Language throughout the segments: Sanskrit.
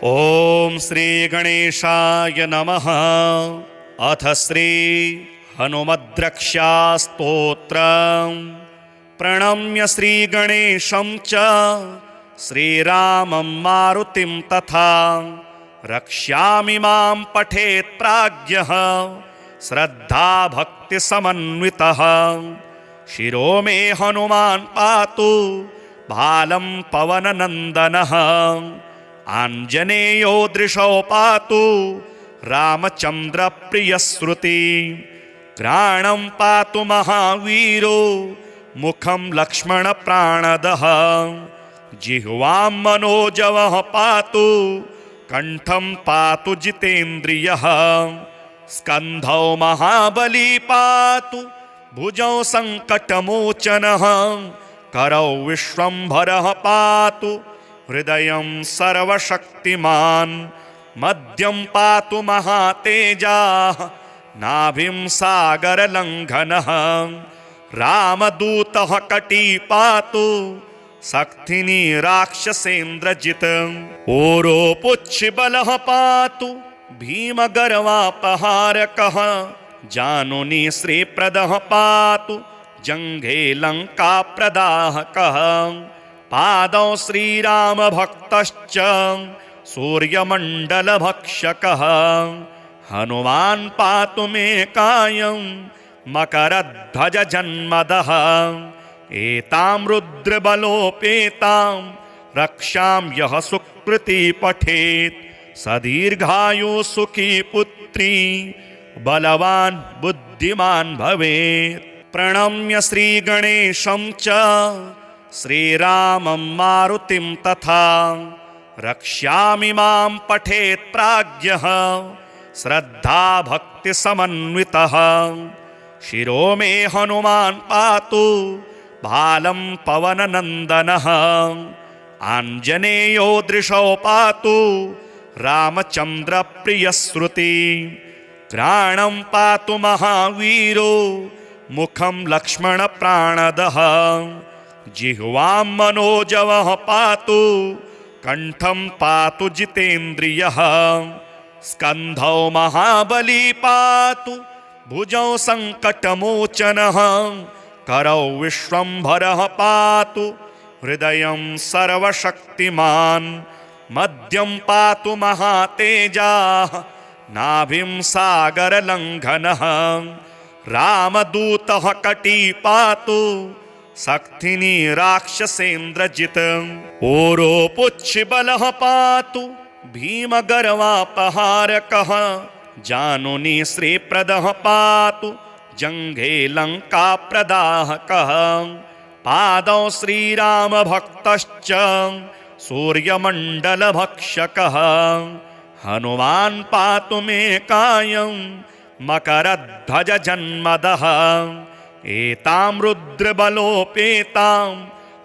ओम श्री गणेशाय नमः। अथ श्री हनुमद्रक्षास्तोत्रम्। प्रणम्य श्री गणेशं च श्रीरामं मारुतिं तथा रक्ष्यामि मां पठेत् प्राज्ञः श्रद्धा भक्ति समन्वितः। शिरो मे हनुमान् पातु भालं पवननन्दनः। आञ्जनेयो दृशौ पातु रामचन्द्र प्रियश्रुति। घ्राणं पातु महावीरो मुखं लक्ष्मण प्राणदः। जिह्वां मनोजवः पातु कंठं पातु जितेन्द्रियः। स्कन्धौ महाबली पातु भुजौ संकटमोचनः। करौ विश्वम्भरः पातु हृदयं सर्वशक्तिमान्। मध्यं पातु महातेजाः नाभिं सागरलङ्घनः। रामदूतः कटी पातु सक्थिनी राक्षसेन्द्रजित्। ओरोपुच्छिबलः पातु भीमगर्वापहारकः। जानुनी श्रीप्रदः पातु जङ्घे लङ्काप्रदाहकः। पादौ श्रीरामभक्तश्च सूर्यमण्डलभक्षकः। हनुमान् पातु मे कायं मकरध्वजजन्मदः। एतां रुद्रबलोपेतां रक्षां यः सुकृती पठेत् स दीर्घायुः सुखी पुत्री बलवान् बुद्धिमान् भवेत्। प्रणम्य श्रीगणेशं च श्रीरामं मारुतिं तथा रक्ष्यामि मां पठेत् प्राज्ञः श्रद्धा भक्ति समन्वितः। शिरो मे हनुमान् पातु भालं पवननन्दनः। आञ्जनेयो दृशौ पातु रामचन्द्र प्रियश्रुति। घ्राणं पातु महावीरो मुखं लक्ष्मण प्राणदः। जिह्वां मनोजवः पातु कंठं पातु जितेन्द्रियः। स्कन्धौ महाबली पातु भुजौ संकटमोचनः। करौ विश्वम्भरः पातु हृदयं सर्वशक्तिमान्। मध्यं पातु महातेजाः नाभिं सागरलङ्घनः। रामदूतः कटी पातु सक्थिनी राक्षसेन्द्रजित्। ओरोपुच्छिबलः पातु भीमगर्वापहारकः। जानुनी श्रीप्रदः पातु जङ्घे लङ्काप्रदाहकः। पादौ श्रीरामभक्तश्च सूर्यमण्डलभक्षकः। हनुमान् पातु मे कायं मकरध्वजजन्मदः। एतां रुद्रबलोपेतां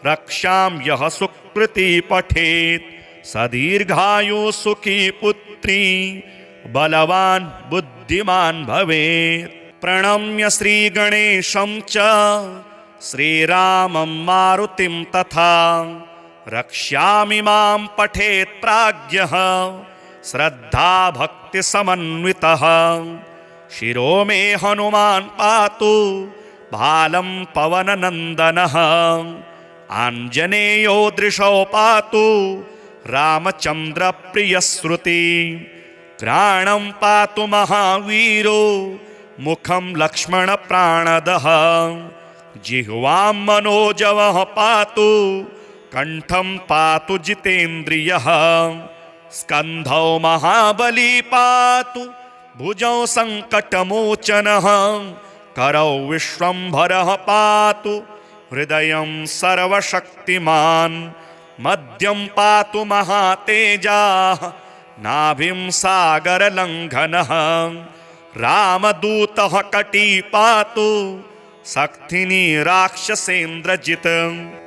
रक्षां यः सुकृती पठेत् स दीर्घायुः सुखी पुत्री बलवान् बुद्धिमान् भवेत्। प्रणम्य श्रीगणेशं च श्रीरामं मारुतिं तथा रक्ष्यामि मां पठेत् प्राज्ञः श्रद्धा भक्ति समन्वितः। शिरो मे हनुमान् पातु भालं पवननन्दनः। आञ्जनेयो दृशौ पातु रामचन्द्र प्रियश्रुति। घ्राणं पातु महावीरो मुखं लक्ष्मण प्राणदः। जिह्वां मनोजवः पातु कंठं पातु जितेन्द्रियः। स्कन्धौ महाबली पातु भुजौ संकटमोचनः। करौ विश्वम्भरः पातु हृदयं सर्वशक्तिमान्। मध्यं पातु महातेजाः नाभिं सागरलङ्घनः। रामदूतः कटी पातु सक्थिनी राक्षसेन्द्रजित्।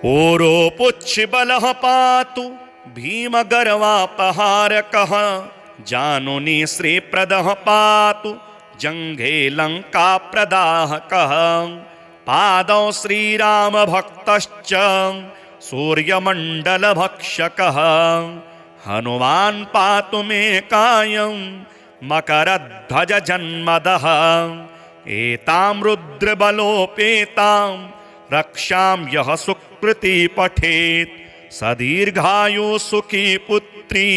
ओरोपुच्छिबलः पातु भीमगर्वापहारकः। जानुनी श्रीप्रदः पातु जङ्घे लङ्काप्रदाहकः। पादौ श्रीरामभक्तश्च सूर्यमण्डलभक्षकः। हनुमान् पातु मे कायं मकरध्वज जन्मदः एतां रुद्रबलोपेतां रक्षां यः सुकृती पठेत् स दीर्घायु सुखी पुत्री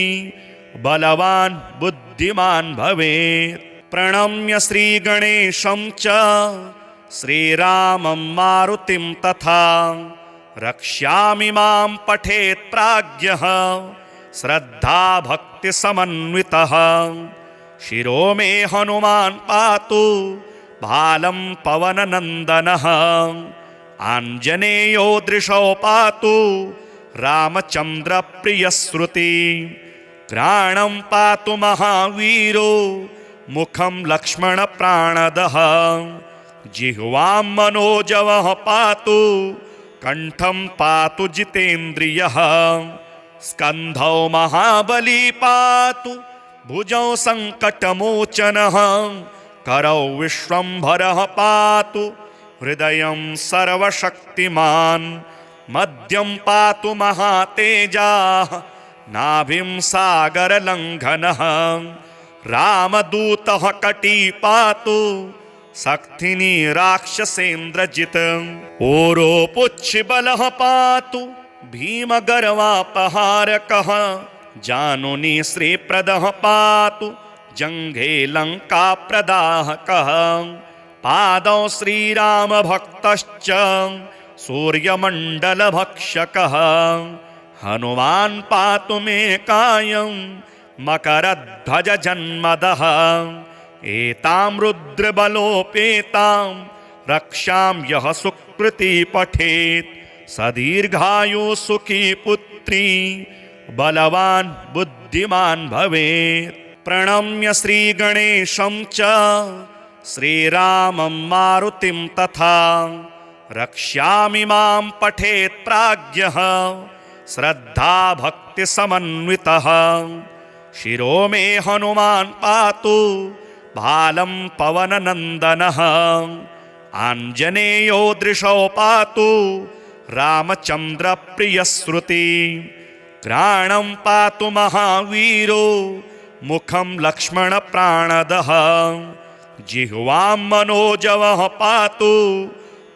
बलवान् बुद्धिमान् भवेत्। प्रणम्य श्रीगणेशं च श्रीरामं मारुतिं तथा रक्ष्यामि मां पठेत् प्राज्ञः श्रद्धा भक्ति समन्वितः। शिरो मे हनुमान् पातु भालं पवननन्दनः आञ्जनेयो दृशौ पातु रामचन्द्र प्रियश्रुति। घ्राणं पातु महावीरो मुखं लक्ष्मण प्राणदः जिह्वां मनोजवः पातु कंठं पातु जितेन्द्रियः। स्कन्धौ महाबली पातु भुजौ संकटमोचनः करौ विश्वम्भरः पातु हृदयं सर्वशक्तिमान्। मध्यं पातु महातेजाः नाभिं सागरलङ्घनः रामदूतः कटी पातु सक्थिनी राक्षसेन्द्रजित्। ओरोपुच्छबलः पातु भीमगर्वापहारकः जानुनी श्रीप्रदः पातु जङ्घे लङ्काप्रदाहकः। पादौ श्रीरामभक्तश्च सूर्यमण्डलभक्षकः हनुमान् पातु मे कायं मकरध्वज जन्मदः एतां रुद्रबलोपेतां रक्षां यः सुकृती पठेत् स दीर्घायु सुखी पुत्री बलवान् बुद्धिमान् भवेत्। प्रणम्य श्रीगणेशं च श्रीरामं मारुतिं तथा रक्ष्यामि मां पठेत् प्राज्ञः श्रद्धा भक्ति समन्वितः। शिरो मे हनुमान् पातु भालं पवननन्दनः आञ्जनेयो दृशौ पातु रामचन्द्र प्रियश्रुति। घ्राणं पातु महावीरो मुखं लक्ष्मण प्राणदः जिह्वां मनोजवः पातु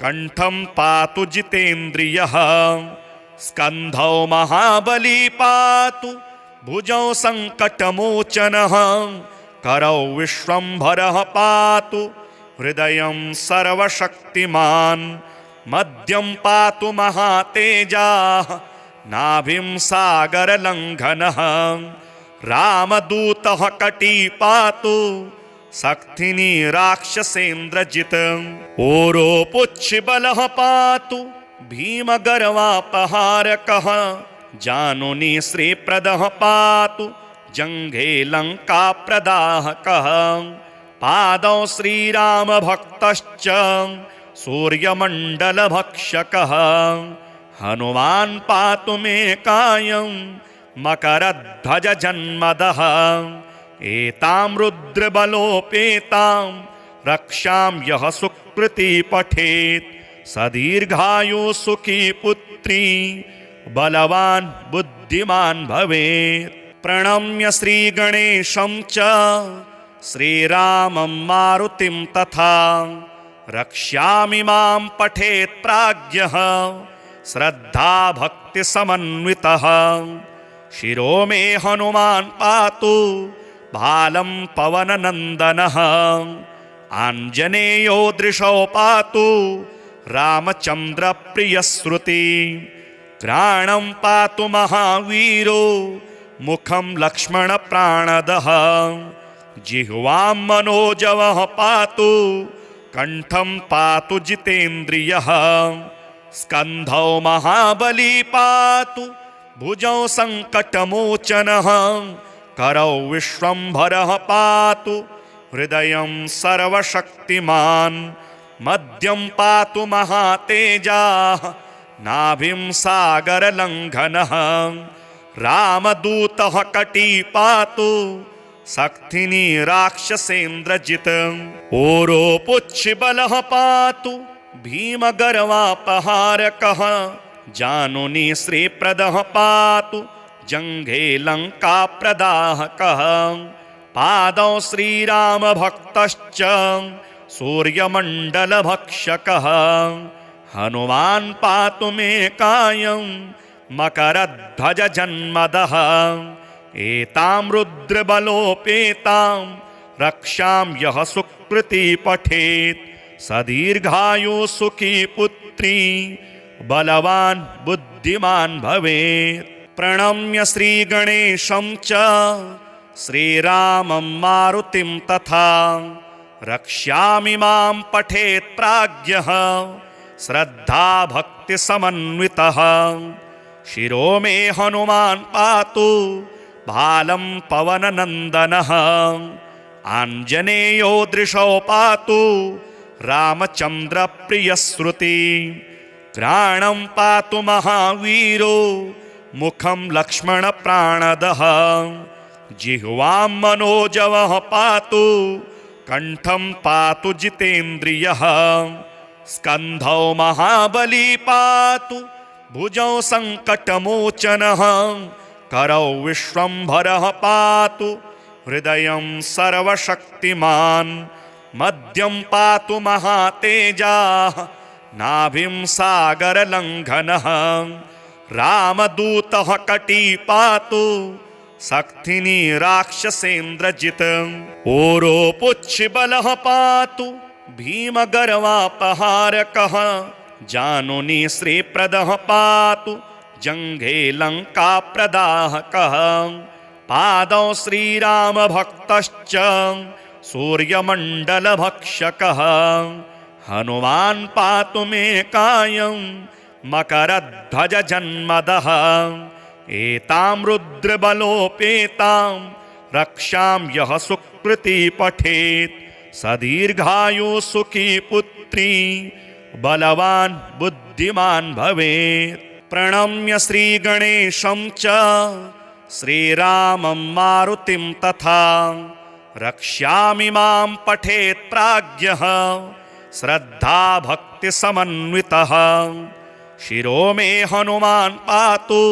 कंठं पातु जितेन्द्रियः। स्कन्धौ महाबली पातु भुजौ संकटमोचनः करौ विश्वम्भरः पातु हृदयं सर्वशक्तिमान्। मध्यं पातु महातेजाः नाभिं सागरलङ्घनः रामदूतः कटी पातु सक्थिनी राक्षसेन्द्रजित्। ओरोपुच्छबलः पातु भीमगर्वापहारकः जानुनी श्रीप्रदः पातु जङ्घे लङ्काप्रदाहकः। पादौ श्रीरामभक्तश्च सूर्यमण्डलभक्षकः हनुमान् पातु मे कायं मकरध्वज जन्मदः एतां रुद्रबलोपेतां रक्षां यः सुकृती पठेत् स दीर्घायु सुखी पुत्री बलवान् बुद्धिमान् भवेत्। प्रणम्य श्रीगणेशं च श्रीरामं मारुतिं तथा रक्ष्यामि मां पठेत् प्राज्ञः श्रद्धा भक्ति समन्वितः। शिरो मे हनुमान् पातु भालं पवननन्दनः आञ्जनेयो दृशौ पातु रामचन्द्र प्रियश्रुति। घ्राणं पातु महावीरो मुखं लक्ष्मण प्राणदः जिह्वां मनोजवः पातु कंठं पातु जितेन्द्रियः। स्कन्धौ महाबली पातु भुजौ संकटमोचनः करौ विश्वम्भरः पातु हृदयं सर्वशक्तिमान्। मध्यं पातु महातेजाः नाभिं सागरलङ्घनः रामदूतः कटी पातु सक्थिनी राक्षसेन्द्रजित्। ओरोपुच्छबलः पातु भीमगर्वापहारकः जानुनी श्रीप्रदः पातु जङ्घे लङ्काप्रदाहकः पादौ श्रीरामभक्तश्च सूर्यमण्डलभक्षकः हनुमान् पातु मे कायं मकरध्वजजन्मदः एतां रुद्रबलोपेतां रक्षां यः सुकृती पठेत् स दीर्घायु सुखी पुत्री बलवान् बुद्धिमान् भवेत्। प्रणम्य श्रीगणेशं च श्रीरामं मारुतिं तथा रक्ष्यामि मां पठेत् प्राज्ञः श्रद्धा भक्तिसमन्वितः शिरो मे हनुमान् पातु भालं पवननन्दनः आञ्जनेयो दृशौ पातु रामचन्द्रप्रियश्रुति घ्राणं पातु महावीरो मुखं लक्ष्मणप्राणदः जिह्वां मनोजवः पातु कंठं पातु जितेन्द्रियः स्कन्धौ महाबली पातु भुजौ सङ्कटमोचनः करौ विश्वम्भरः पातु हृदयं सर्वशक्तिमान् मध्यं पातु महातेजाः नाभिं सागरलङ्घनः रामदूतः कटी पातु शक्तिनी राक्षसेन्द्रजित् ओरोपुच्छबलः पातु भीमगर्वापहारकः जानुनी श्रीप्रदः पातु जङ्घे लङ्काप्रदाहकः पादौ श्रीरामभक्तश्च सूर्यमण्डलभक्षकः हनुमान् पातु मे कायं मकरध्वजजन्मदः एतां रुद्रबलोपेतां रक्षां यः सुकृती पठेत् स दीर्घायु सुखी पुत्री बलवान् बुद्धिमान् भवेत्। प्रणम्य श्रीगणेशं च श्रीरामं मारुतिं तथा रक्ष्यामि मां पठेत् प्राज्ञः श्रद्धा भक्तिसमन्वितः शिरो मे हनुमान् पातु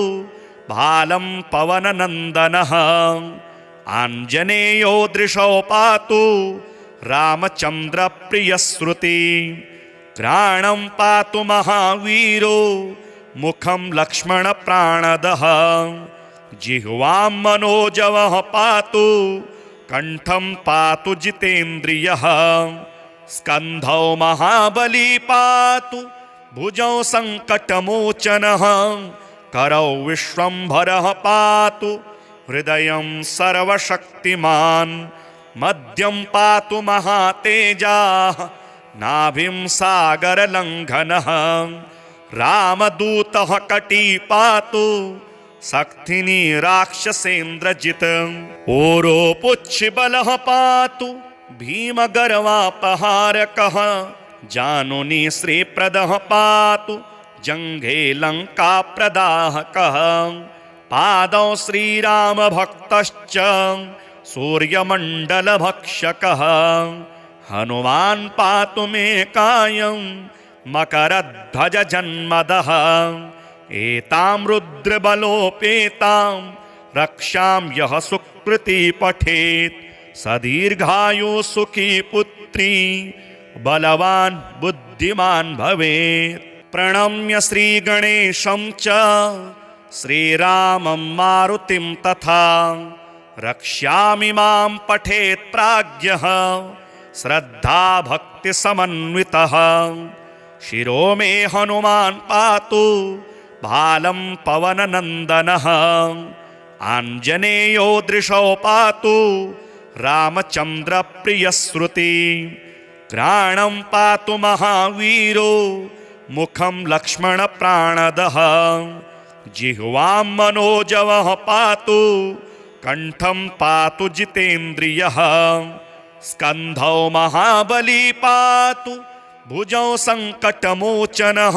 भालं पवननन्दनः आञ्जनेयो दृशौ पातु रामचन्द्रप्रियश्रुति घ्राणं पातु महावीरो मुखं लक्ष्मणप्राणदः जिह्वां मनोजवः पातु कंठं पातु जितेन्द्रियः स्कन्धौ महाबली पातु भुजौ सङ्कटमोचनः करौ विश्वम्भरः पातु हृदयं सर्वशक्तिमान् मध्यं पातु महातेजाः नाभिं सागरलङ्घनः रामदूतः कटी पातु शक्तिनी राक्षसेन्द्रजित् ओरोपुच्छबलः पातु भीमगर्वापहारकः जानुनी श्रीप्रदः पातु जङ्घे लङ्काप्रदाहकः पादौ श्रीरामभक्तश्च सूर्यमण्डलभक्षकः हनुमान् पातु मे कायं मकरध्वजजन्मदः एतां रुद्रबलोपेतां रक्षां यः सुकृती पठेत् स दीर्घायु सुखी पुत्री बलवान् बुद्धिमान् भवेत्। प्रणम्य श्रीगणेशं च श्रीरामं मारुतिं तथा रक्ष्यामि मां पठेत् प्राज्ञः श्रद्धा भक्तिसमन्वितः शिरो मे हनुमान् पातु भालं पवननन्दनः आञ्जनेयो दृशौ पातु रामचन्द्रप्रियश्रुति घ्राणं पातु महावीरो मुखं लक्ष्मणप्राणदः जिह्वां मनोजवः पातु कंठं पातु जितेन्द्रियः स्कन्धौ महाबली पातु भुजौ सङ्कटमोचनः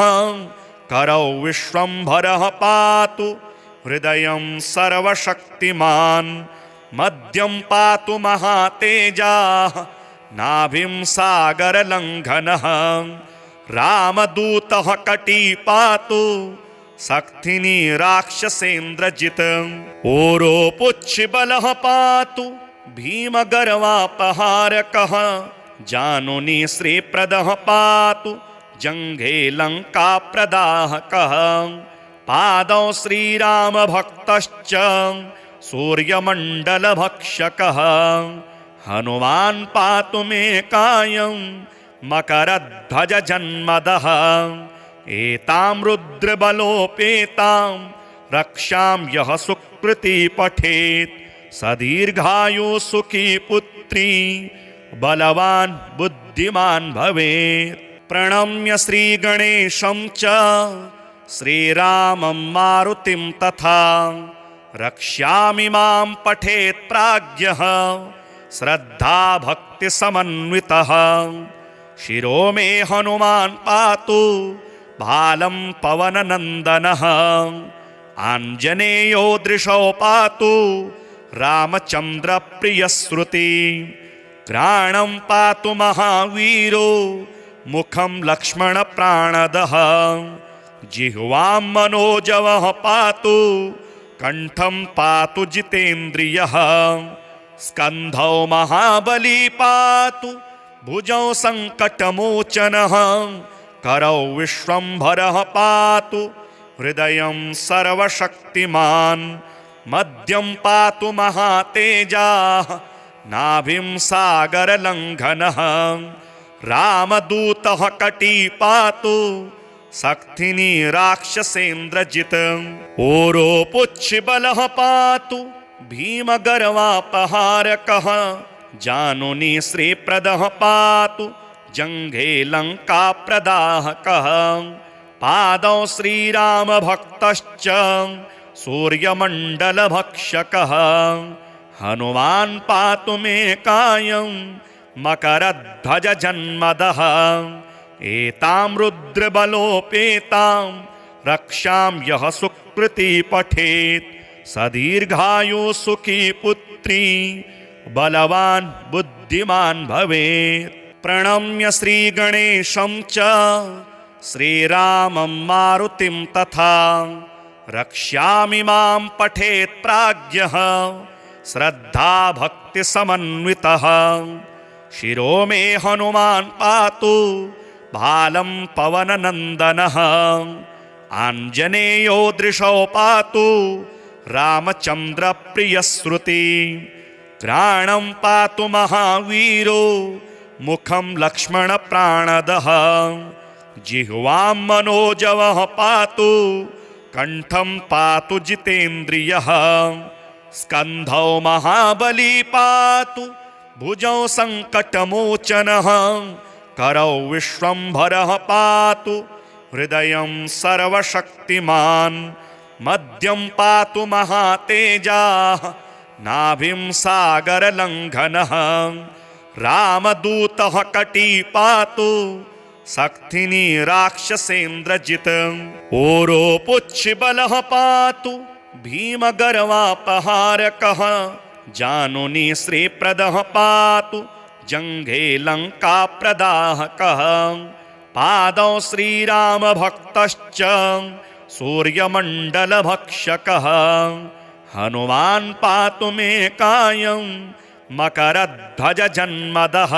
करौ विश्वम्भरः पातु हृदयं सर्वशक्तिमान् मध्यं पातु महातेजाः नाभिं सागरलङ्घनः रामदूतः कटी पातु सक्थिनी राक्षसेन्द्रजित् ओरोपुच्छिबलः पातु भीमगर्वापहारकः जानुनी श्रीप्रदः पातु जङ्घे लङ्काप्रदाहकः पादौ श्रीरामभक्तश्च सूर्यमण्डलभक्षकः हनुमान् पातु मे कायं मकरध्वजजन्मदः एतां रुद्रबलोपेतां रक्षां यः सुकृती पठेत् स दीर्घायु सुखी पुत्री बलवान् बुद्धिमान् भवेत्। प्रणम्य श्रीगणेशं च श्रीरामं मारुतिं तथा रक्ष्यामि मां पठेत् प्राज्ञः श्रद्धा भक्तिसमन्वितः शिरो मे हनुमान् पातु भालं पवननन्दनः आञ्जनेयो दृशौ पातु रामचन्द्रप्रियश्रुति घ्राणं पातु महावीरो मुखं लक्ष्मणप्राणदः जिह्वां मनोजवः पातु कण्ठं पातु जितेन्द्रियः स्कन्धौ महाबली पातु भुजौ सङ्कटमोचनः करौ विश्वम्भरः पातु हृदयं सर्वशक्तिमान् मध्यं पातु महातेजाः नाभिं सागरलङ्घनः रामदूतः कटी पातु सक्थिनी राक्षसेन्द्रजित् ओरोपुच्छिबलः पातु भीमगर्वापहारकः जानुनी श्रीप्रदः पातु जङ्घे लङ्काप्रदाहकः पादौ श्रीरामभक्तश्च सूर्यमण्डलभक्षकः हनुमान् पातु मे कायं मकरध्वजजन्मदः एतां रुद्रबलोपेतां रक्षां यः सुकृती पठेत् स दीर्घायु सुखी पुत्री बलवान् बुद्धिमान् भवेत्। प्रणम्य श्रीगणेशं च श्रीरामं मारुतिं तथा रक्ष्यामि मां पठेत् प्राज्ञः श्रद्धा भक्तिसमन्वितः शिरो मे हनुमान् पातु भालं पवननन्दनः आञ्जनेयो दृशौ पातु रामचन्द्रप्रियश्रुति घ्राणं पातु महावीरो मुखं लक्ष्मणप्राणदः जिह्वां मनोजवः पातु कण्ठं पातु जितेन्द्रियः स्कन्धौ महाबली पातु भुजौ सङ्कटमोचनः करौ विश्वम्भरः पातु हृदयं सर्वशक्तिमान् मध्यं पातु महातेजाः नाभिं सागरलङ्घनः रामदूतः कटी पातु सक्थिनी राक्षसेन्द्रजित् ओरोपुच्छिबलः पातु भीमगर्वापहारकः जानुनी श्रीप्रदः पातु जङ्घे लङ्काप्रदाहकः पादौ श्रीरामभक्तश्च सूर्यमण्डलभक्षकः हनुमान् पातु मे कायं मकरध्वजजन्मदः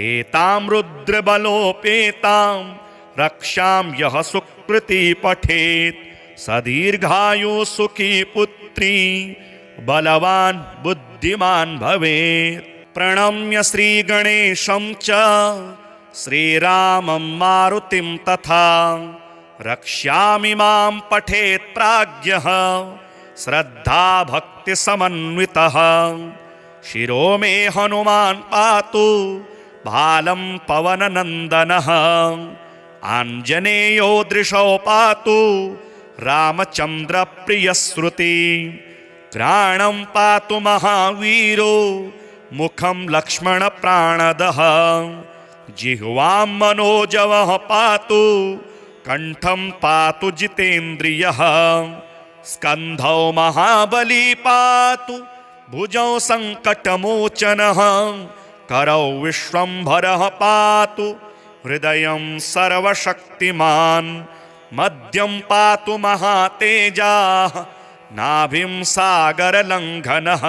एतां रुद्रबलोपेतां रक्षां यः सुकृती पठेत् स दीर्घायु सुखी पुत्री बलवान् बुद्धिमान् भवेत्। प्रणम्य श्रीगणेशं च श्रीरामं मारुतिं तथा रक्ष्यामि मां पठेत् प्राज्ञः श्रद्धा भक्तिसमन्वितः शिरो मे हनुमान् पातु भालं पवननन्दनः आञ्जनेयो दृशौ पातु रामचन्द्रप्रियश्रुति घ्राणं पातु महावीरो मुखं लक्ष्मणप्राणदः जिह्वां मनोजवः पातु कण्ठं पातु जितेन्द्रियः स्कन्धौ महाबली पातु भुजौ सङ्कटमोचनः करौ विश्वम्भरः पातु हृदयं सर्वशक्तिमान् मध्यं पातु महातेजाः नाभिं सागरलङ्घनः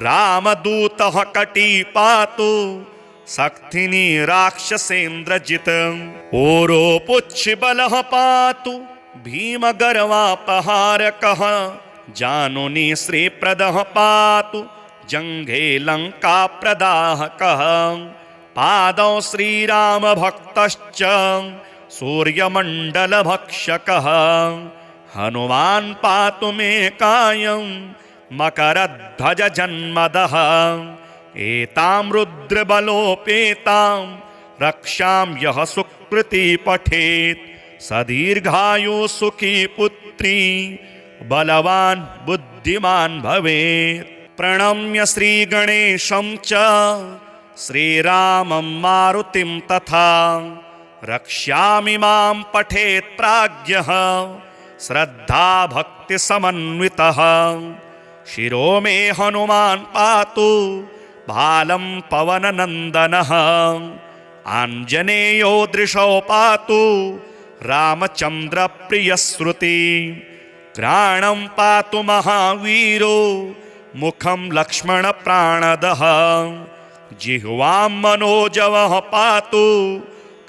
रामदूतः कटी पातु सक्थिनी राक्षसेन्द्रजित् ओरोपुच्छबलः पातु भीमगर्वापहारकः जानुनी श्रीप्रदः पातु जङ्घे लङ्काप्रदाहकः पादौ श्रीरामभक्तश्च सूर्यमण्डलभक्षकः हनुमान् पातु मे कायं मकरध्वजजन्मदः एतां रुद्रबलोपेतां रक्षां यः सुकृती पठेत् स दीर्घायु सुखी पुत्री बलवान् बुद्धिमान् भवेत्। प्रणम्य श्रीगणेशं च श्रीरामं मारुतिं तथा रक्ष्यामि मां पठेत् प्राज्ञः श्रद्धा भक्तिसमन्वितः शिरो मे हनुमान् पातु भालं पवननन्दनः आञ्जनेयो दृशौ पातु रामचन्द्रप्रियश्रुति घ्राणं पातु महावीरो मुखं लक्ष्मणप्राणदः जिह्वां मनोजवः पातु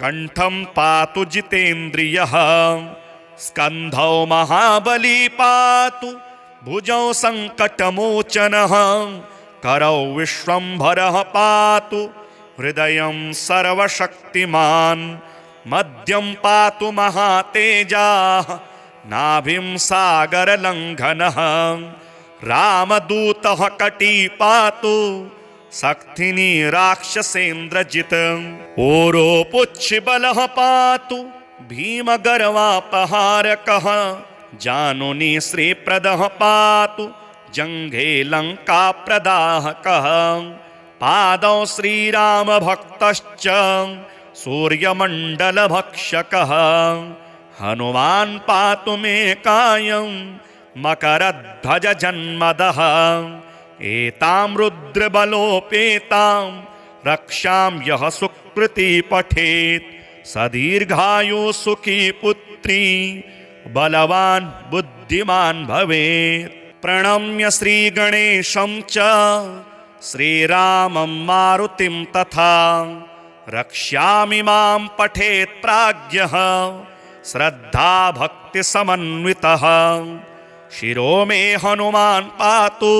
कंठं पातु जितेन्द्रियः स्कन्धौ महाबली पातु भुजौ सङ्कटमोचनः करौ विश्वम्भरः पातु हृदयं सर्वशक्तिमान् मध्यं पातु महातेजाः नाभिं सागरलङ्घनः रामदूतः कटी पातु सक्थिनी राक्षसेन्द्रजित् ओरोपुच्छबलः पातु भीमगर्वापहारकः जानुनी श्रीप्रदः पातु जङ्घे लङ्काप्रदाहकः पादौ श्रीरामभक्तश्च सूर्यमण्डलभक्षकः हनुमान् पातु मे कायं मकरध्वजजन्मदः एतां रुद्रबलोपेतां रक्षां यः सुकृती पठेत् स दीर्घायु सुखी पुत्री बलवान् बुद्धिमान् भवेत्। प्रणम्य श्रीगणेशं च श्रीरामं मारुतिं तथा रक्ष्यामि मां पठेत् प्राज्ञः श्रद्धा भक्तिसमन्वितः शिरो मे हनुमान् पातु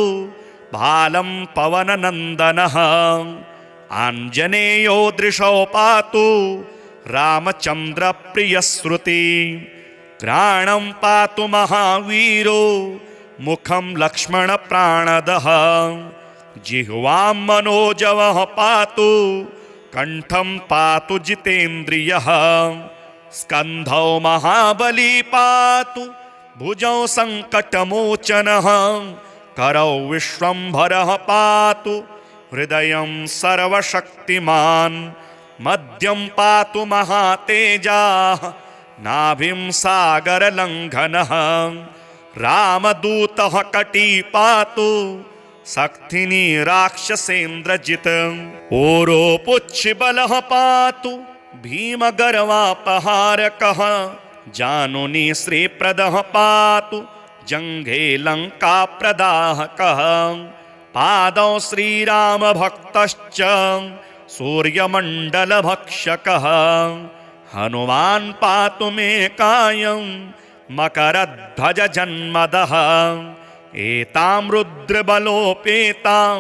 भालं पवननन्दनः आञ्जनेयो दृशौ पातु रामचन्द्रप्रियश्रुति घ्राणं पातु महावीरो मुखं लक्ष्मणप्राणदः जिह्वां मनोजवः पातु कंठं पातु जितेन्द्रियः स्कन्धौ महाबली पातु भुजौ सङ्कटमोचनः करौ विश्वम्भरः पातु हृदयं सर्वशक्तिमान् मध्यं पातु महातेजाः नाभिं सागरलङ्घनः रामदूतः कटी पातु सक्थिनी राक्षसेन्द्रजित् ओरोपुच्छबलः पातु भीमगर्वापहारकः जानुनी श्रीप्रदः पातु जङ्घे लङ्काप्रदाहकः पादौ श्रीरामभक्तश्च सूर्यमण्डलभक्षकः हनुमान् पातु मे कायं मकरध्वजजन्मदः एतां रुद्रबलोपेतां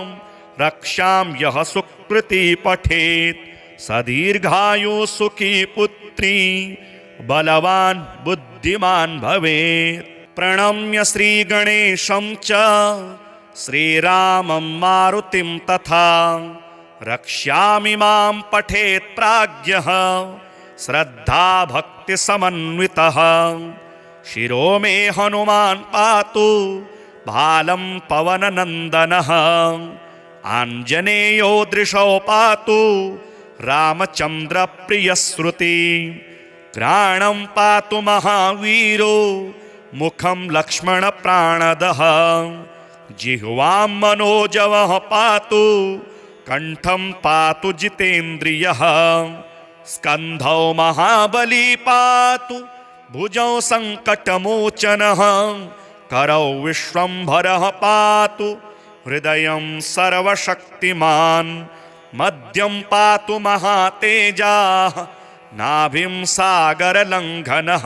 रक्षां यः सुकृती पठेत् स दीर्घायु सुखी पुत्री बलवान् बुद्धिमान् भवेत्। प्रणम्य श्रीगणेशं च श्रीरामं मारुतिं तथा रक्ष्यामि मां पठेत् प्राज्ञः श्रद्धा भक्तिसमन्वितः शिरो मे हनुमान् पातु भालं पवननन्दनः आञ्जनेयो दृशौ पातु रामचन्द्रप्रियश्रुति घ्राणं पातु महावीरो मुखं लक्ष्मणप्राणदः जिह्वां मनोजवः पातु कंठं पातु जितेन्द्रियः स्कन्धौ महाबली पातु भुजौ सङ्कटमोचनः करौ विश्वम्भरः पातु हृदयं सर्वशक्तिमान् मध्यं पातु महातेजाः नाभिं सागरलङ्घनः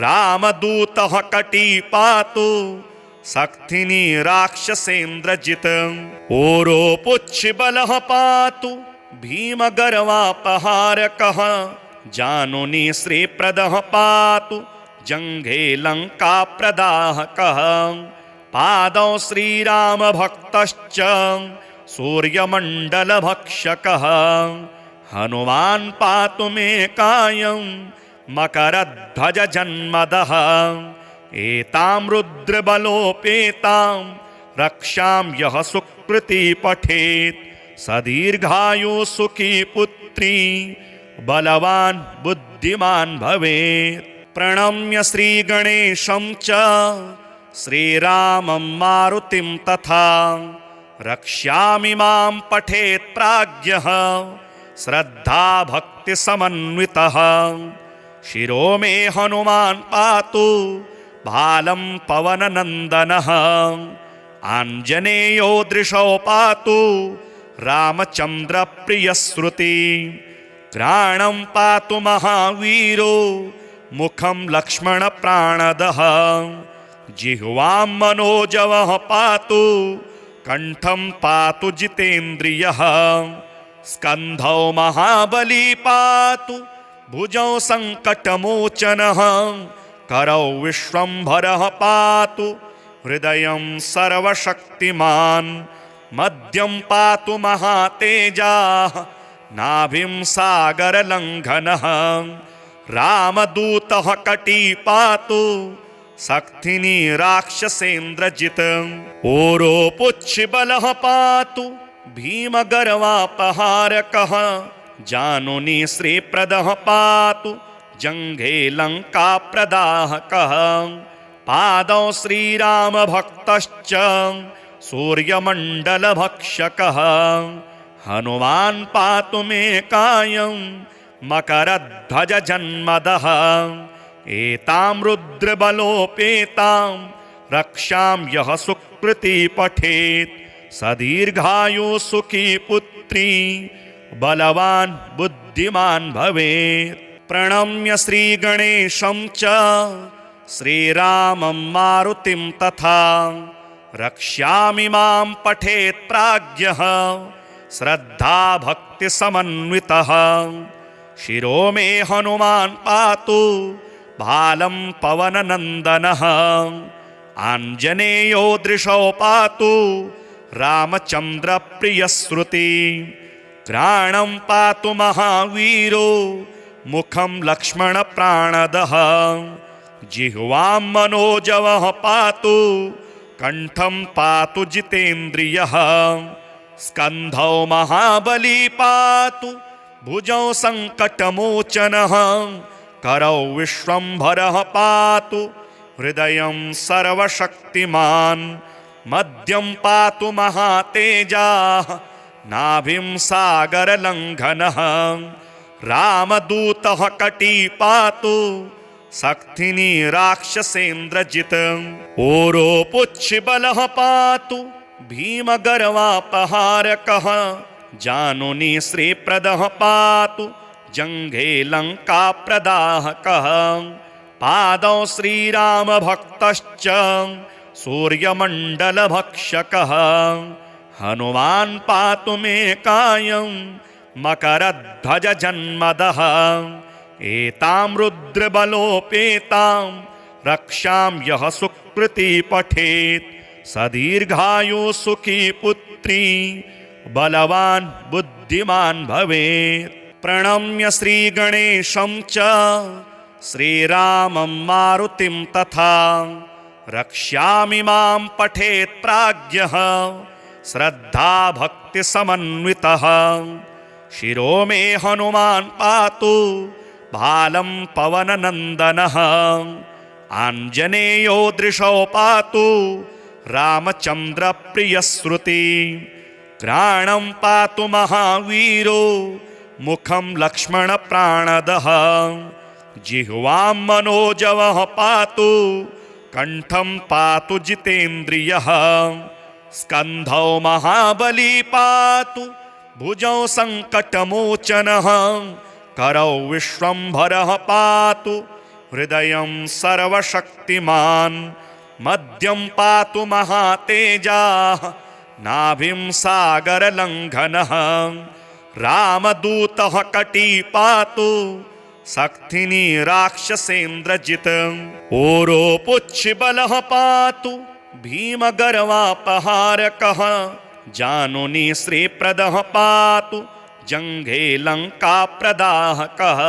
रामदूतः कटी पातु शक्तिनी राक्षसेन्द्रजित् ओरोपुच्छिबलः पातु भीमगर्वापहारकः जानुनी श्रीप्रदः पातु जङ्घे लङ्काप्रदाहकः पादौ श्रीरामभक्तश्च सूर्यमण्डलभक्षकः हनुमान् पातु मे कायं मकरध्वजजन्मदः एतां रुद्रबलोपेतां रक्षां यः सुकृती पठेत् स दीर्घायुः सुखी पुत्री बलवान् बुद्धिमान् भवेत्। प्रणम्य श्रीगणेशं च श्रीरामं मारुतिं तथा रक्ष्यामि मां पठेत् प्राज्ञः श्रद्धा भक्तिसमन्वितः शिरो मे हनुमान् पातु भालं पवननन्दनः आञ्जनेयो दृशौ पातु रामचन्द्रप्रियश्रुति घ्राणं पातु महावीरो मुखं लक्ष्मणप्राणदः जिह्वां मनोजवः पातु कण्ठं पातु जितेन्द्रियः स्कन्धौ महाबली पातु भुजौ सङ्कटमोचनः करौ विश्वम्भरः पातु हृदयं सर्वशक्तिमान् मध्यं पातु महातेजाः नाभिं सागरलङ्घनः रामदूतः कटी पातु शक्तिनी राक्षसेन्द्रजित् ओरोपुच्छिबलः पातु भीमगर्वापहारकः जानुनी श्रीप्रदः पातु जङ्घे लङ्काप्रदाहकः पादौ श्रीरामभक्तश्च सूर्यमण्डलभक्षकः हनुमान् पातु मे कायं मकरध्वजजन्मदः एतां रुद्रबलोपेतां रक्षां यः सुकृती पठेत् स दीर्घायुः सुखी पुत्री बलवान् बुद्धिमान् भवेत्। प्रणम्य श्रीगणेशं च श्रीरामं मारुतिं तथा रक्ष्यामि मां पठेत् प्राज्ञः श्रद्धा भक्तिसमन्वितः शिरो मे हनुमान् पातु भालं पवननन्दनः आञ्जनेयो दृशौ पातु रामचन्द्रप्रियश्रुति घ्राणं पातु महावीरो मुखं लक्ष्मणप्राणदः जिह्वां मनोजवः पातु कण्ठं पातु जितेन्द्रियः स्कन्धौ महाबली पातु भुजौ सङ्कटमोचनः करौ विश्वम्भरः पातु हृदयं सर्वशक्तिमान् मध्यं पातु महातेजाः नाभिं सागरलङ्घनः रामदूतः कटी पातु शक्तिनी राक्षसेन्द्रजित् ओरोपुच्छिबलः पातु भीमगर्वापहारकः जानुनी श्रीप्रदः पातु जङ्घे लङ्काप्रदाहकः पादौ श्रीरामभक्तश्च सूर्यमण्डलभक्षकः हनुमान् पातु मे कायं मकरध्वजजन्मदः एतां रुद्रबलोपेतां रक्षां यः सुकृती पठेत् स दीर्घायुः सुखी पुत्री बलवान् बुद्धिमान् भवेत्। प्रणम्य श्रीगणेशं च श्रीरामं मारुतिं तथा रक्ष्यामि मां पठेत् प्राज्ञः श्रद्धा भक्तिसमन्वितः शिरो मे हनुमान् पातु भालं पवननन्दनः आञ्जनेयो दृशौ पातु रामचन्द्रप्रियश्रुति घ्राणं पातु महावीरो मुखं लक्ष्मणप्राणदः जिह्वां मनोजवः पातु कंठं पातु जितेन्द्रियः स्कन्धौ महाबली पातु भुजौ सङ्कटमोचनः करौ विश्वम्भरः पातु हृदयं सर्वशक्तिमान् मध्यं पातु महातेजाः नाभिं सागरलङ्घनः रामदूतः कटी पातु सक्थिनी राक्षसेन्द्रजित् ओरोपुच्छिबलः पातु भीमगर्वापहारकः जानुनी श्रीप्रदः पातु जङ्घे लङ्काप्रदाहकः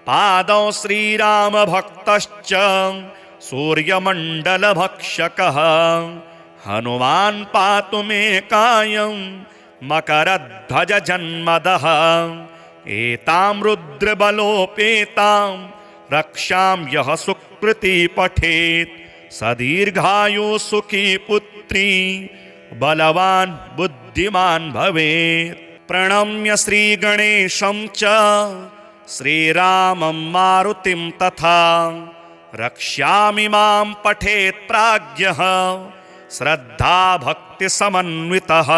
पादौ श्रीरामभक्तश्च सूर्यमण्डलभक्षकः हनुमान् पातु मे कायं मकरध्वजजन्मदः एतां रुद्रबलोपेतां रक्षां यः सुकृती पठेत् स दीर्घायुः सुखी पुत्री बलवान् बुद्धिमान् भवेत्। प्रणम्य श्रीगणेशं च श्रीरामं मारुतिं तथा रक्ष्यामि मां पठेत् प्राज्ञः श्रद्धा भक्तिसमन्वितः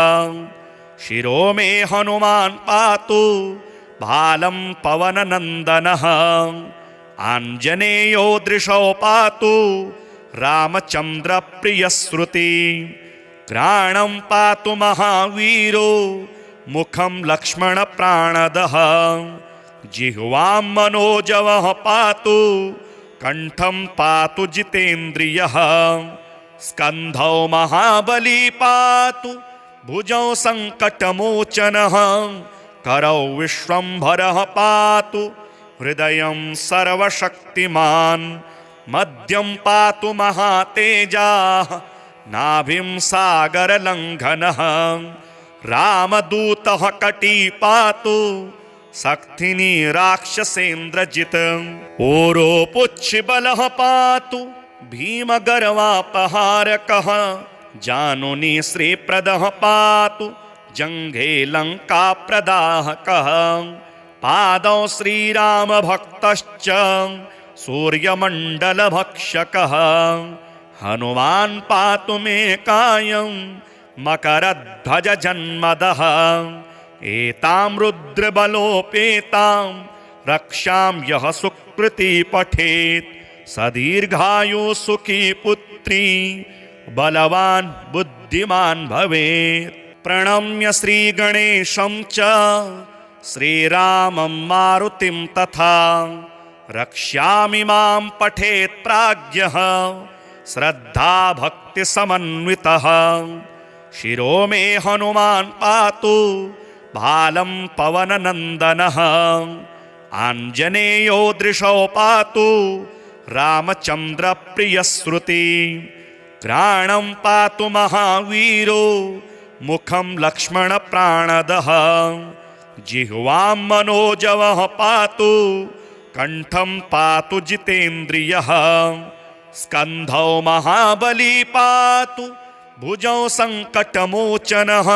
शिरो मे हनुमान् पातु भालं पवननन्दनः आञ्जनेयो दृशौ पातु रामचन्द्रप्रियश्रुति घ्राणं पातु महावीरो मुखं लक्ष्मणप्राणदः जिह्वां मनोजवः पातु कंठं पातु जितेन्द्रियः स्कन्धौ महाबली पातु भुजौ सङ्कटमोचनः करौ विश्वम्भरः पातु हृदयं सर्वशक्तिमान् मध्यं पातु महातेजाः नाभिं सागरलङ्घनः रामदूतः कटी पातु सक्थिनी राक्षसेन्द्रजित् ओरोपुच्छिबलः पातु भीमगर्वापहारकः जानुनी श्रीप्रदः पातु जङ्घे लङ्काप्रदाहकः पादौ श्रीरामभक्तश्च सूर्यमण्डलभक्षकः हनुमान् पातु मे कायं मकरध्वजजन्मदः एतां रुद्रबलोपेतां रक्षां यः सुकृती पठेत् स दीर्घायुः सुखी पुत्री बलवान् बुद्धिमान् भवेत्। प्रणम्य श्रीगणेशं च श्रीरामं मारुतिं तथा रक्ष्यामि मां पठेत् प्राज्ञः श्रद्धा भक्तिसमन्वितः शिरो मे हनुमान् पातु भालं पवननन्दनः आञ्जनेयो दृशौ पातु रामचन्द्रप्रियश्रुति घ्राणं पातु महावीरो मुखं लक्ष्मणप्राणदः जिह्वां मनोजवः पातु कंठं पातु जितेन्द्रियः स्कन्धौ महाबली पातु भुजौ सङ्कटमोचनः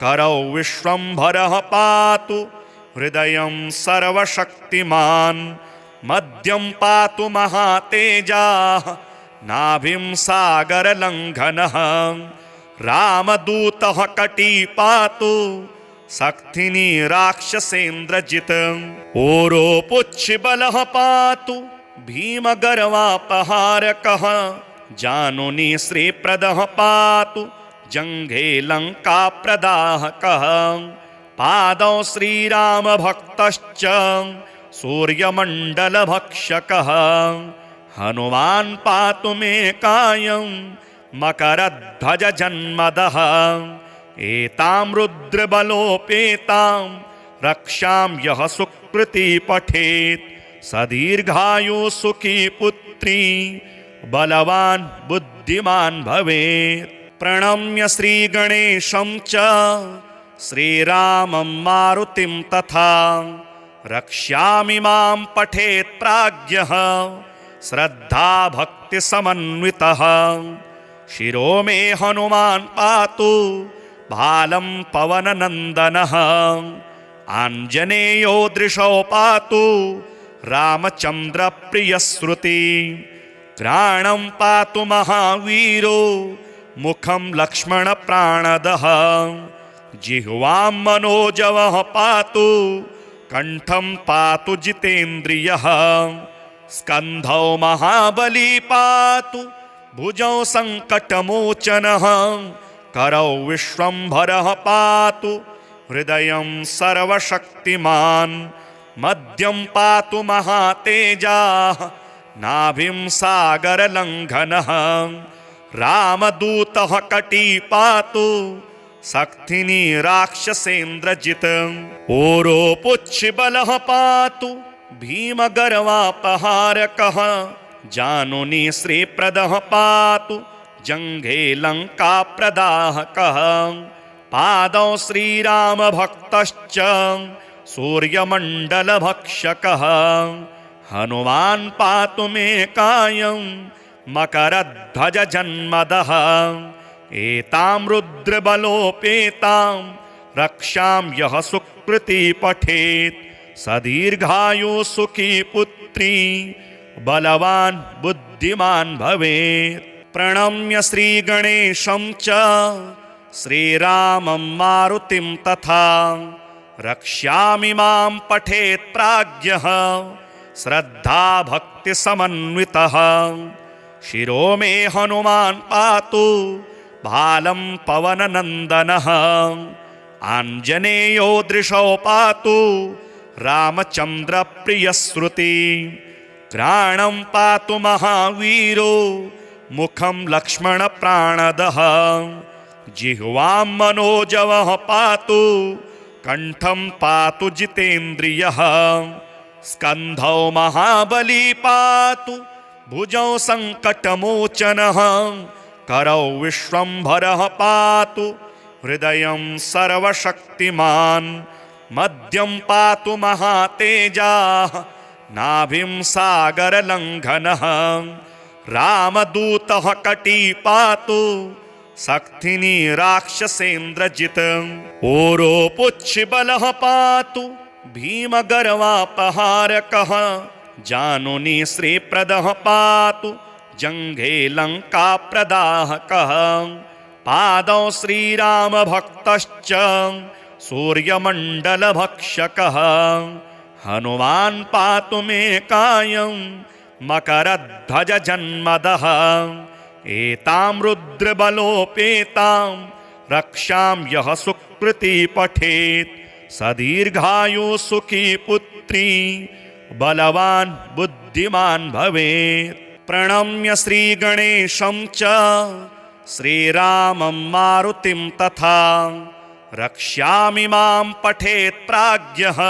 करौ विश्वम्भरः पातु हृदयं सर्वशक्तिमान् मध्यं पातु महातेजाः नाभिं सागरलङ्घनः रामदूतः कटी पातु सक्थिनी राक्षसेन्द्रजित् ओरोपुच्छिबलः पातु भीमगर्वापहारकः जानुनी श्रीप्रदः पातु जङ्घे लङ्काप्रदाहकः पादौ श्रीरामभक्तश्च सूर्यमण्डलभक्षकः हनुमान् पातु मे कायं मकरध्वजजन्मदः एतां रुद्रबलोपेतां रक्षां यः सुकृती पठेत् स दीर्घायुः सुखी पुत्री बलवान् बुद्धिमान् भवेत्। प्रणम्य श्रीगणेशं च श्रीरामं मारुतिं तथा रक्ष्यामि मां पठेत् प्राज्ञः श्रद्धा भक्तिसमन्वितः शिरो मे हनुमान् पातु भालं पवननन्दनः आञ्जनेयो दृशौ पातु रामचन्द्रप्रियश्रुति घ्राणं पातु महावीरो मुखं लक्ष्मणप्राणदः जिह्वां मनोजवः पातु कंठं पातु जितेन्द्रियः स्कन्धौ महाबली पातु भुजौ सङ्कटमोचनः करौ विश्वम्भरः पातु हृदयं सर्वशक्तिमान् मध्यं पातु महातेजाः नाभिं सागरलङ्घनः रामदूतः कटी पातु सक्थिनी राक्षसेन्द्रजित् ओरोपुच्छिबलः पातु भीमगर्वापहारकः जानुनी श्रीप्रदः पातु जङ्घे लङ्काप्रदाहकः पादौ श्रीरामभक्तश्च सूर्यमण्डलभक्षकः हनुमान् पातु मे कायं मकरध्वजजन्मदः एतां रुद्रबलोपेतां रक्षां यः सुकृती पठेत् स दीर्घायु सुखी पुत्री बलवान् बुद्धिमान् भवेत्। प्रणम्य श्रीगणेशं च श्रीरामं मारुतिं तथा रक्ष्यामि मां पठेत् प्राज्ञः श्रद्धाभक्तिसमन्वितः शिरो मे हनुमान् पातु भालं पवननन्दनः आञ्जनेयो दृशौ पातु रामचन्द्रप्रियश्रुति घ्राणं पातु महावीरो मुखं लक्ष्मणप्राणदः जिह्वां मनोजवः पातु कंठं पातु जितेन्द्रियः स्कन्धौ महाबली पातु भुजौ सङ्कटमोचनः करौ विश्वम्भरः पातु हृदयं सर्वशक्तिमान् मध्यं पातु महातेजाः नाभिं सागरलङ्घनः रामदूतः कटी पातु सक्थिनी राक्षसेन्द्रजित् ओरोपुच्छिबलः पातु भीमगर्वापहारकः जानुनी श्रीप्रदः पातु जङ्घे लङ्काप्रदाहकः पादौ श्रीरामभक्तश्च सूर्यमण्डलभक्षकः हनुमान् पातु मे कायं मकरध्वजजन्मदः एतां रुद्रबलोपेतां रक्षां यः सुकृती पठेत् स दीर्घायु सुखी पुत्री बलवान् बुद्धिमान् भवेत्। प्रणम्य श्रीगणेशं च श्रीरामं मारुतिं तथा रक्ष्यामि मां पठेत् प्राज्ञः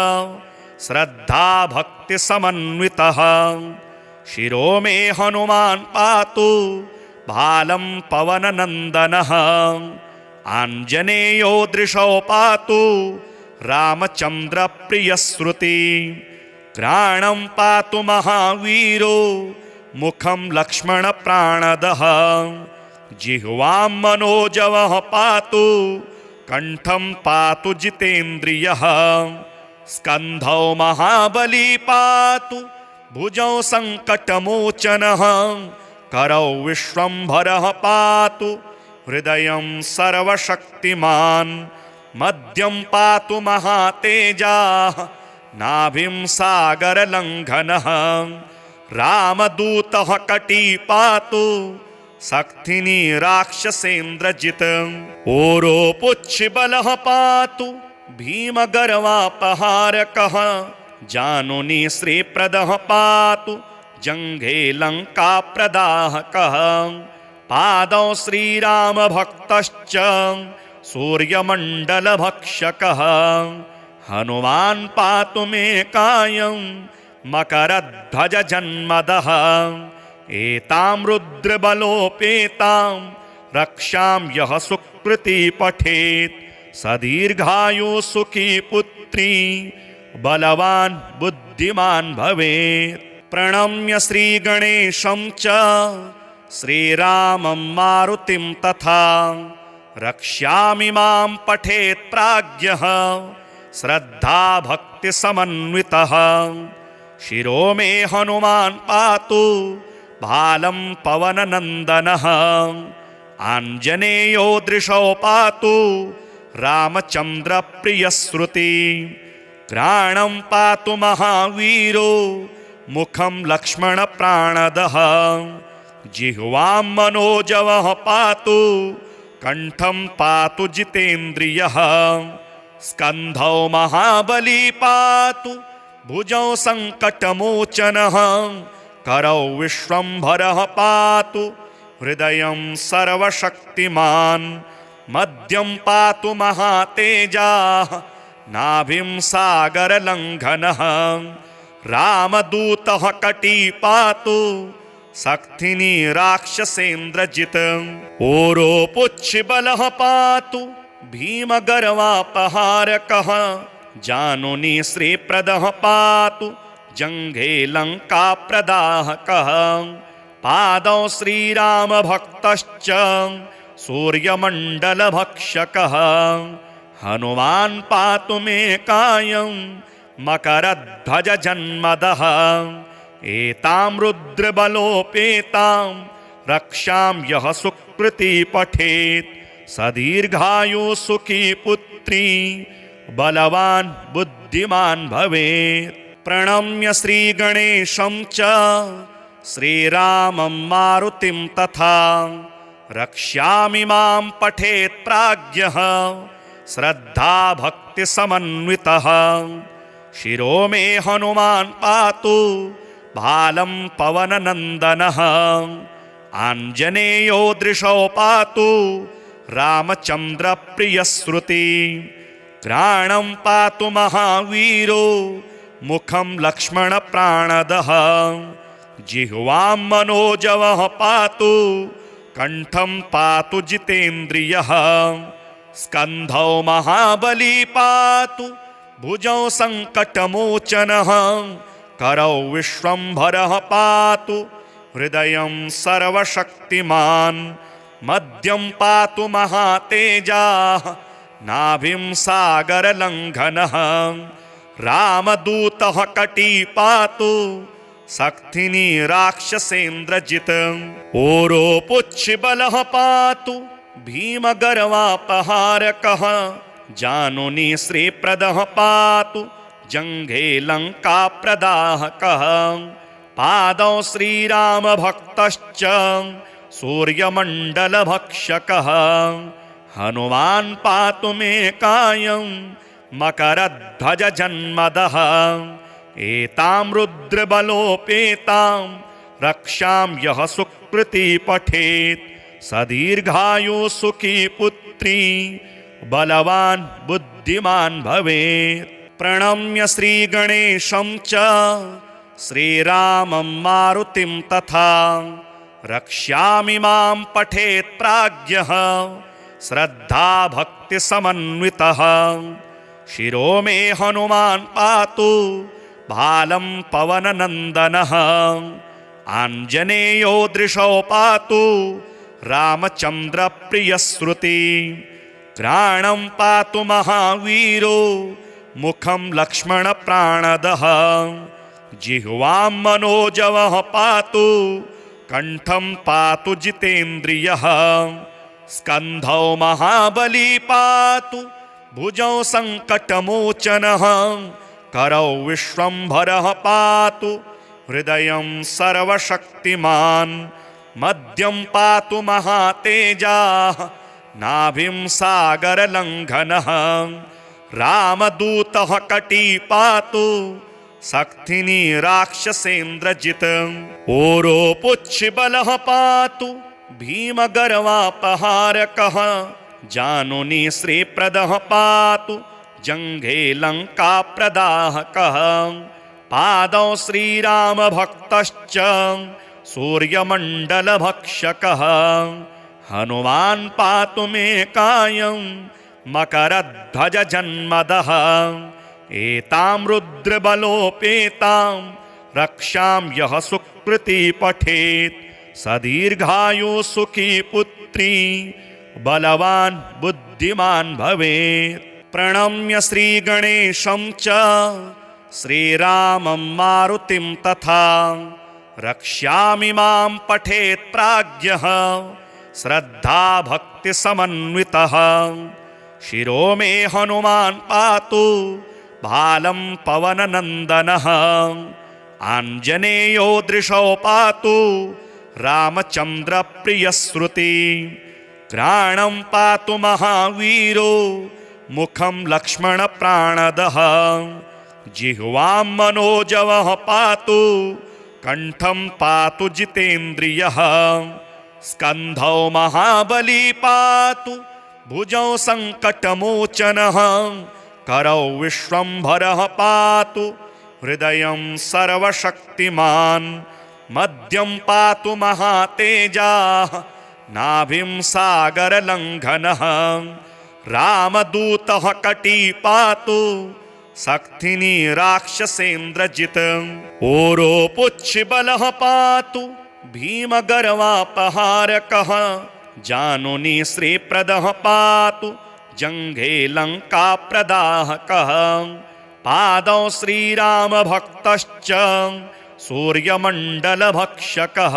श्रद्धाभक्तिसमन्वितः शिरो मे हनुमान् पातु भालं पवननन्दनः आञ्जनेयो दृशौ पातु रामचन्द्रप्रियश्रुति घ्राणं पातु महावीरो मुखं लक्ष्मणप्राणदः जिह्वां मनोजवः पातु कंठं पातु जितेन्द्रियः स्कन्धौ महाबली पातु भुजौ सङ्कटमोचनः करौ विश्वम्भरः पातु हृदयं सर्वशक्तिमान् मध्यं पातु महातेजाः नाभिं सागरलङ्घनः रामदूतः कटी पातु सक्थिनी राक्षसेन्द्रजित् ओरोपुच्छिबलः पातु भीमगर्वापहारकः जानुनी श्रीप्रदः पातु जङ्घे लङ्काप्रदाहकः पादौ श्रीरामभक्तश्च सूर्यमण्डलभक्षकः हनुमान् पातु मे कायं मकरध्वजजन्मदः एतां रुद्रबलोपेतां रक्षां यः सुकृती पठेत् स दीर्घायु सुखी पुत्री बलवान् बुद्धिमान् भवेत्। प्रणम्य श्रीगणेशं च श्रीरामं मारुतिं तथा रक्ष्यामि मां पठेत् प्राज्ञः श्रद्धाभक्तिसमन्वितः शिरो मे हनुमान् पातु भालं पवननन्दनः आञ्जनेयो दृशौ पातु रामचन्द्रप्रियश्रुति घ्राणं पातु महावीरो मुखं लक्ष्मणप्राणदः जिह्वां मनोजवः पातु कण्ठं पातु जितेन्द्रियः स्कन्धौ महाबली पातु भुजौ सङ्कटमोचनः करौ विश्वम्भरः पातु हृदयं सर्वशक्तिमान् मध्यं पातु महातेजाः नाभिं सागरलङ्घनः रामदूतः कटी पातु सक्थिनी राक्षसेन्द्रजित् ओरोपुच्छिबलः पातु भीमगर्वापहारकः जानुनी श्रीप्रदः पातु जङ्घे लङ्काप्रदाहकः पादौ श्रीरामभक्तश्च सूर्यमण्डलभक्षकः हनुमान् पातु मे कायं मकरध्वजजन्मदः एतां रुद्रबलोपेतां रक्षां यः सुकृती पठेत् स दीर्घायुः सुखी पुत्री बलवान् बुद्धिमान् भवेत्। प्रणम्य श्रीगणेशं च श्रीरामं मारुतिं तथा रक्ष्यामि मां पठेत् प्राज्ञः श्रद्धाभक्तिसमन्वितः शिरो मे हनुमान् पातु भालं पवननन्दनः आञ्जनेयो दृशौ पातु रामचन्द्रप्रियश्रुति घ्राणं पातु महावीरो मुखं लक्ष्मणप्राणदः जिह्वां मनोजवः पातु कण्ठं पातु जितेन्द्रियः स्कन्धौ महाबली पातु भुजौ सङ्कटमोचनः करौ विश्वम्भरः पातु हृदयं सर्वशक्तिमान् मध्यं पातु महातेजाः नाभिं सागरलङ्घनः रामदूतः कटी पातु सक्थिनी राक्षसेन्द्रजित् ओरोपुच्छिबलः पातु भीमगर्वापहारकः जानुनी श्रीप्रदः पातु जङ्घे लङ्काप्रदाहकः पादौ श्रीरामभक्तश्च सूर्यमण्डलभक्षकः हनुमान् पातु मे कायं मकरध्वजजन्मदः एतां रुद्रबलोपेतां रक्षां यः सुकृती पठेत् स दीर्घायुः सुखी पुत्री बलवान् बुद्धिमान् भवेत्। प्रणम्य श्रीगणेशं च श्रीरामं मारुतिं तथा रक्ष्यामि मां पठेत् प्राज्ञः श्रद्धाभक्तिसमन्वितः शिरो मे हनुमान् पातु भालं पवननन्दनः आञ्जनेयो दृशौ पातु रामचन्द्रप्रियश्रुति घ्राणं पातु महावीरो मुखं लक्ष्मणप्राणदः जिह्वां मनोजवः पातु कण्ठं पातु जितेन्द्रियः स्कन्धौ महाबली पातु भुजौ सङ्कटमोचनः करौ विश्वम्भरः पातु हृदयं सर्वशक्तिमान् मध्यं पातु महातेजाः नाभिं सागरलङ्घनः रामदूतः कटी पातु सक्थिनी राक्षसेन्द्रजित् ओरोपुच्छिबलः पातु भीमगर्वापहारकः जानुनी श्रीप्रदः पातु जङ्घे लङ्काप्रदाहकः पादौ श्रीरामभक्तश्च सूर्यमण्डलभक्षकः हनुमान् पातु मे कायं मकरध्वजजन्मदः एतां रुद्रबलोपेतां रक्षां यः सुकृती पठेत् स दीर्घायुः सुखी पुत्री बलवान् बुद्धिमान् भवेत्। प्रणम्य श्रीगणेशं च श्रीरामं मारुतिं तथा रक्ष्यामि मां पठेत् प्राज्ञः श्रद्धा भक्तिसमन्वितः शिरो मे हनुमान् पातु भालं पवननन्दनः आञ्जनेयो दृशौ पातु रामचन्द्रप्रियश्रुति घ्राणं पातु महावीरो मुखं लक्ष्मणप्राणदः जिह्वां मनोजवः पातु कण्ठं पातु जितेन्द्रियः स्कन्धौ महाबली पातु भुजौ सङ्कटमोचनः करौ विश्वम्भरः पातु हृदयं सर्वशक्तिमान् मध्यं पातु महातेजाः नाभिं सागरलङ्घनः रामदूतः कटी पातु सक्थिनी राक्षसेन्द्रजित् ओरोपुच्छिबलः पातु भीमगर्वापहारकः जानुनी श्रीप्रदः पातु जङ्घे लङ्काप्रदाहकः पादौ श्रीरामभक्तश्च सूर्यमण्डलभक्षकः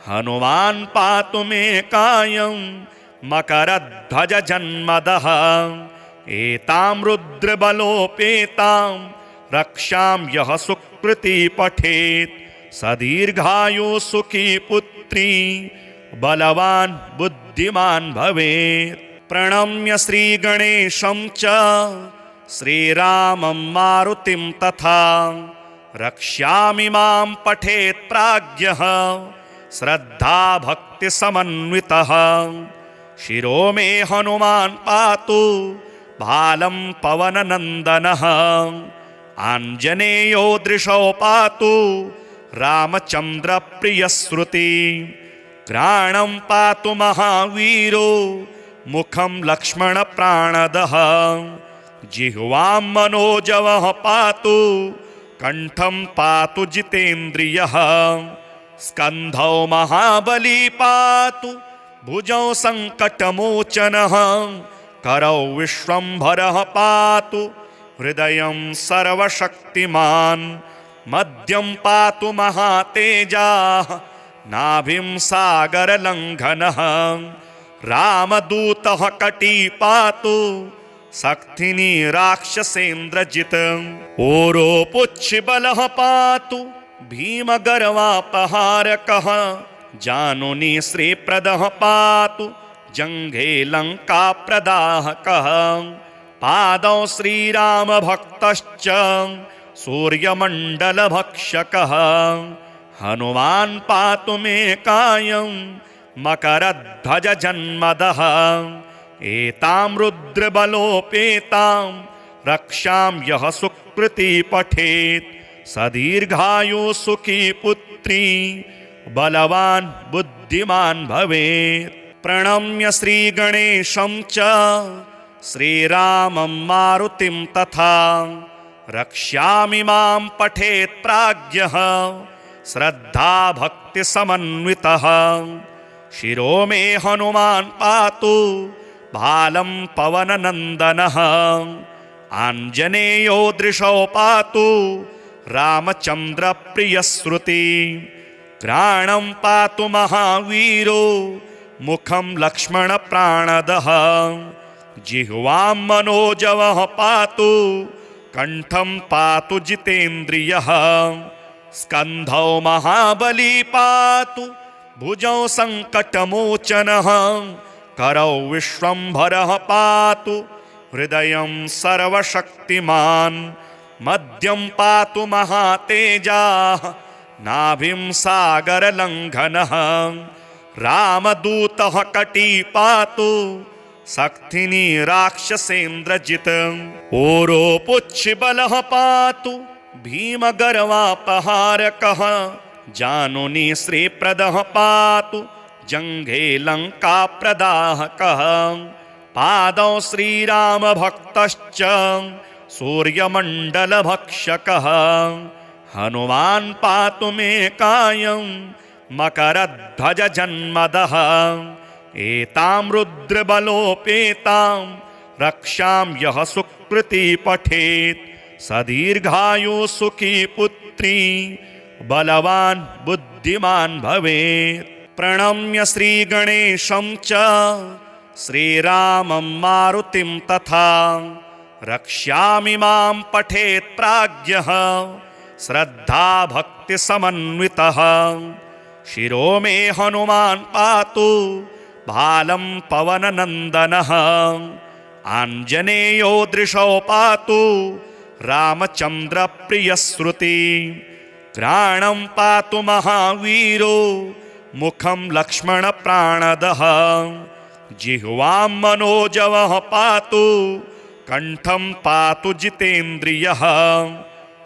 हनुमान् पातु मे कायं मकरध्वजजन्मदः एतां रुद्रबलोपेतां रक्षां यः सुकृती पठेत् स दीर्घायु सुखी पुत्री बलवान् बुद्धिमान् भवेत्। प्रणम्य श्रीगणेशं च श्रीरामं मारुतिं तथा रक्ष्यामि मां पठेत् प्राज्ञः श्रद्धा भक्तिसमन्वितः शिरो मे हनुमान् पातु भालं पवननन्दनः आञ्जनेयो दृशौ पातु रामचन्द्रप्रियश्रुति घ्राणं पातु महावीरो मुखं लक्ष्मणप्राणदः जिह्वां मनोजवः पातु कण्ठं पातु जितेन्द्रियः स्कन्धौ महाबली पातु भुजौ सङ्कटमोचनः करौ विश्वम्भरः पातु हृदयं सर्वशक्तिमान् मध्यं पातु महातेजाः नाभिं सागरलङ्घनः रामदूतः कटी पातु सक्थिनी राक्षसेन्द्रजित् ओरोपुच्छिबलः पातु भीमगर्वापहारकः जानुनी श्रीप्रदः पातु जङ्घे लङ्काप्रदाहकः पादौ श्रीरामभक्तश्च सूर्यमण्डलभक्षकः हनुमान् पातु मे कायं मकरध्वजजन्मदः एतां रुद्रबलोपेतां रक्षां यः सुकृती पठेत् स दीर्घायु सुखी पुत्री बलवान् बुद्धिमान् भवेत्। प्रणम्य श्रीगणेशं च श्रीरामं मारुतिं तथा रक्ष्यामि मां पठेत् प्राज्ञः श्रद्धा भक्तिसमन्वितः शिरो मे हनुमान् पातु भालं पवननन्दनः आञ्जनेयो दृशौ पातु रामचन्द्रप्रियश्रुति घ्राणं पातु महावीरो मुखं लक्ष्मणप्राणदः जिह्वां मनोजवः पातु कण्ठं पातु जितेन्द्रियः स्कन्धौ महाबली पातु भुजौ सङ्कटमोचनः करौ विश्वम्भरः पातु हृदयं सर्वशक्तिमान् मध्यं पातु महातेजाः नाभिं सागरलङ्घनः रामदूतः कटी पातु सक्थिनी राक्षसेन्द्रजित् ओरोपुच्छिबलः पातु भीमगर्वापहारकः जानुनी श्रीप्रदः पातु जङ्घे लङ्काप्रदाहकः पादौ श्रीरामभक्तश्च सूर्यमण्डलभक्षकः हनुमान् पातु मे कायं मकरध्वजजन्मदः एतां रुद्रबलोपेतां रक्षां यः सुकृती पठेत् सदीर्घायु सुखी पुत्री बलवान् बुद्धिमान् भवेत्। प्रणम्य श्रीगणेशं च श्रीरामं मारुतिं तथा रक्ष्यामि मां पठेत् प्राज्ञः श्रद्धा भक्ति समन्वितः। शिरो मे हनुमान् पातु भालं पवननन्दनः आञ्जनेयो दृशौ पातु रामचन्द्र प्रियश्रुति। घ्राणं पातु महावीरो मुखं लक्ष्मण प्राणदः जिह्वां मनोजवः पातु कंठं पातु जितेन्द्रियः।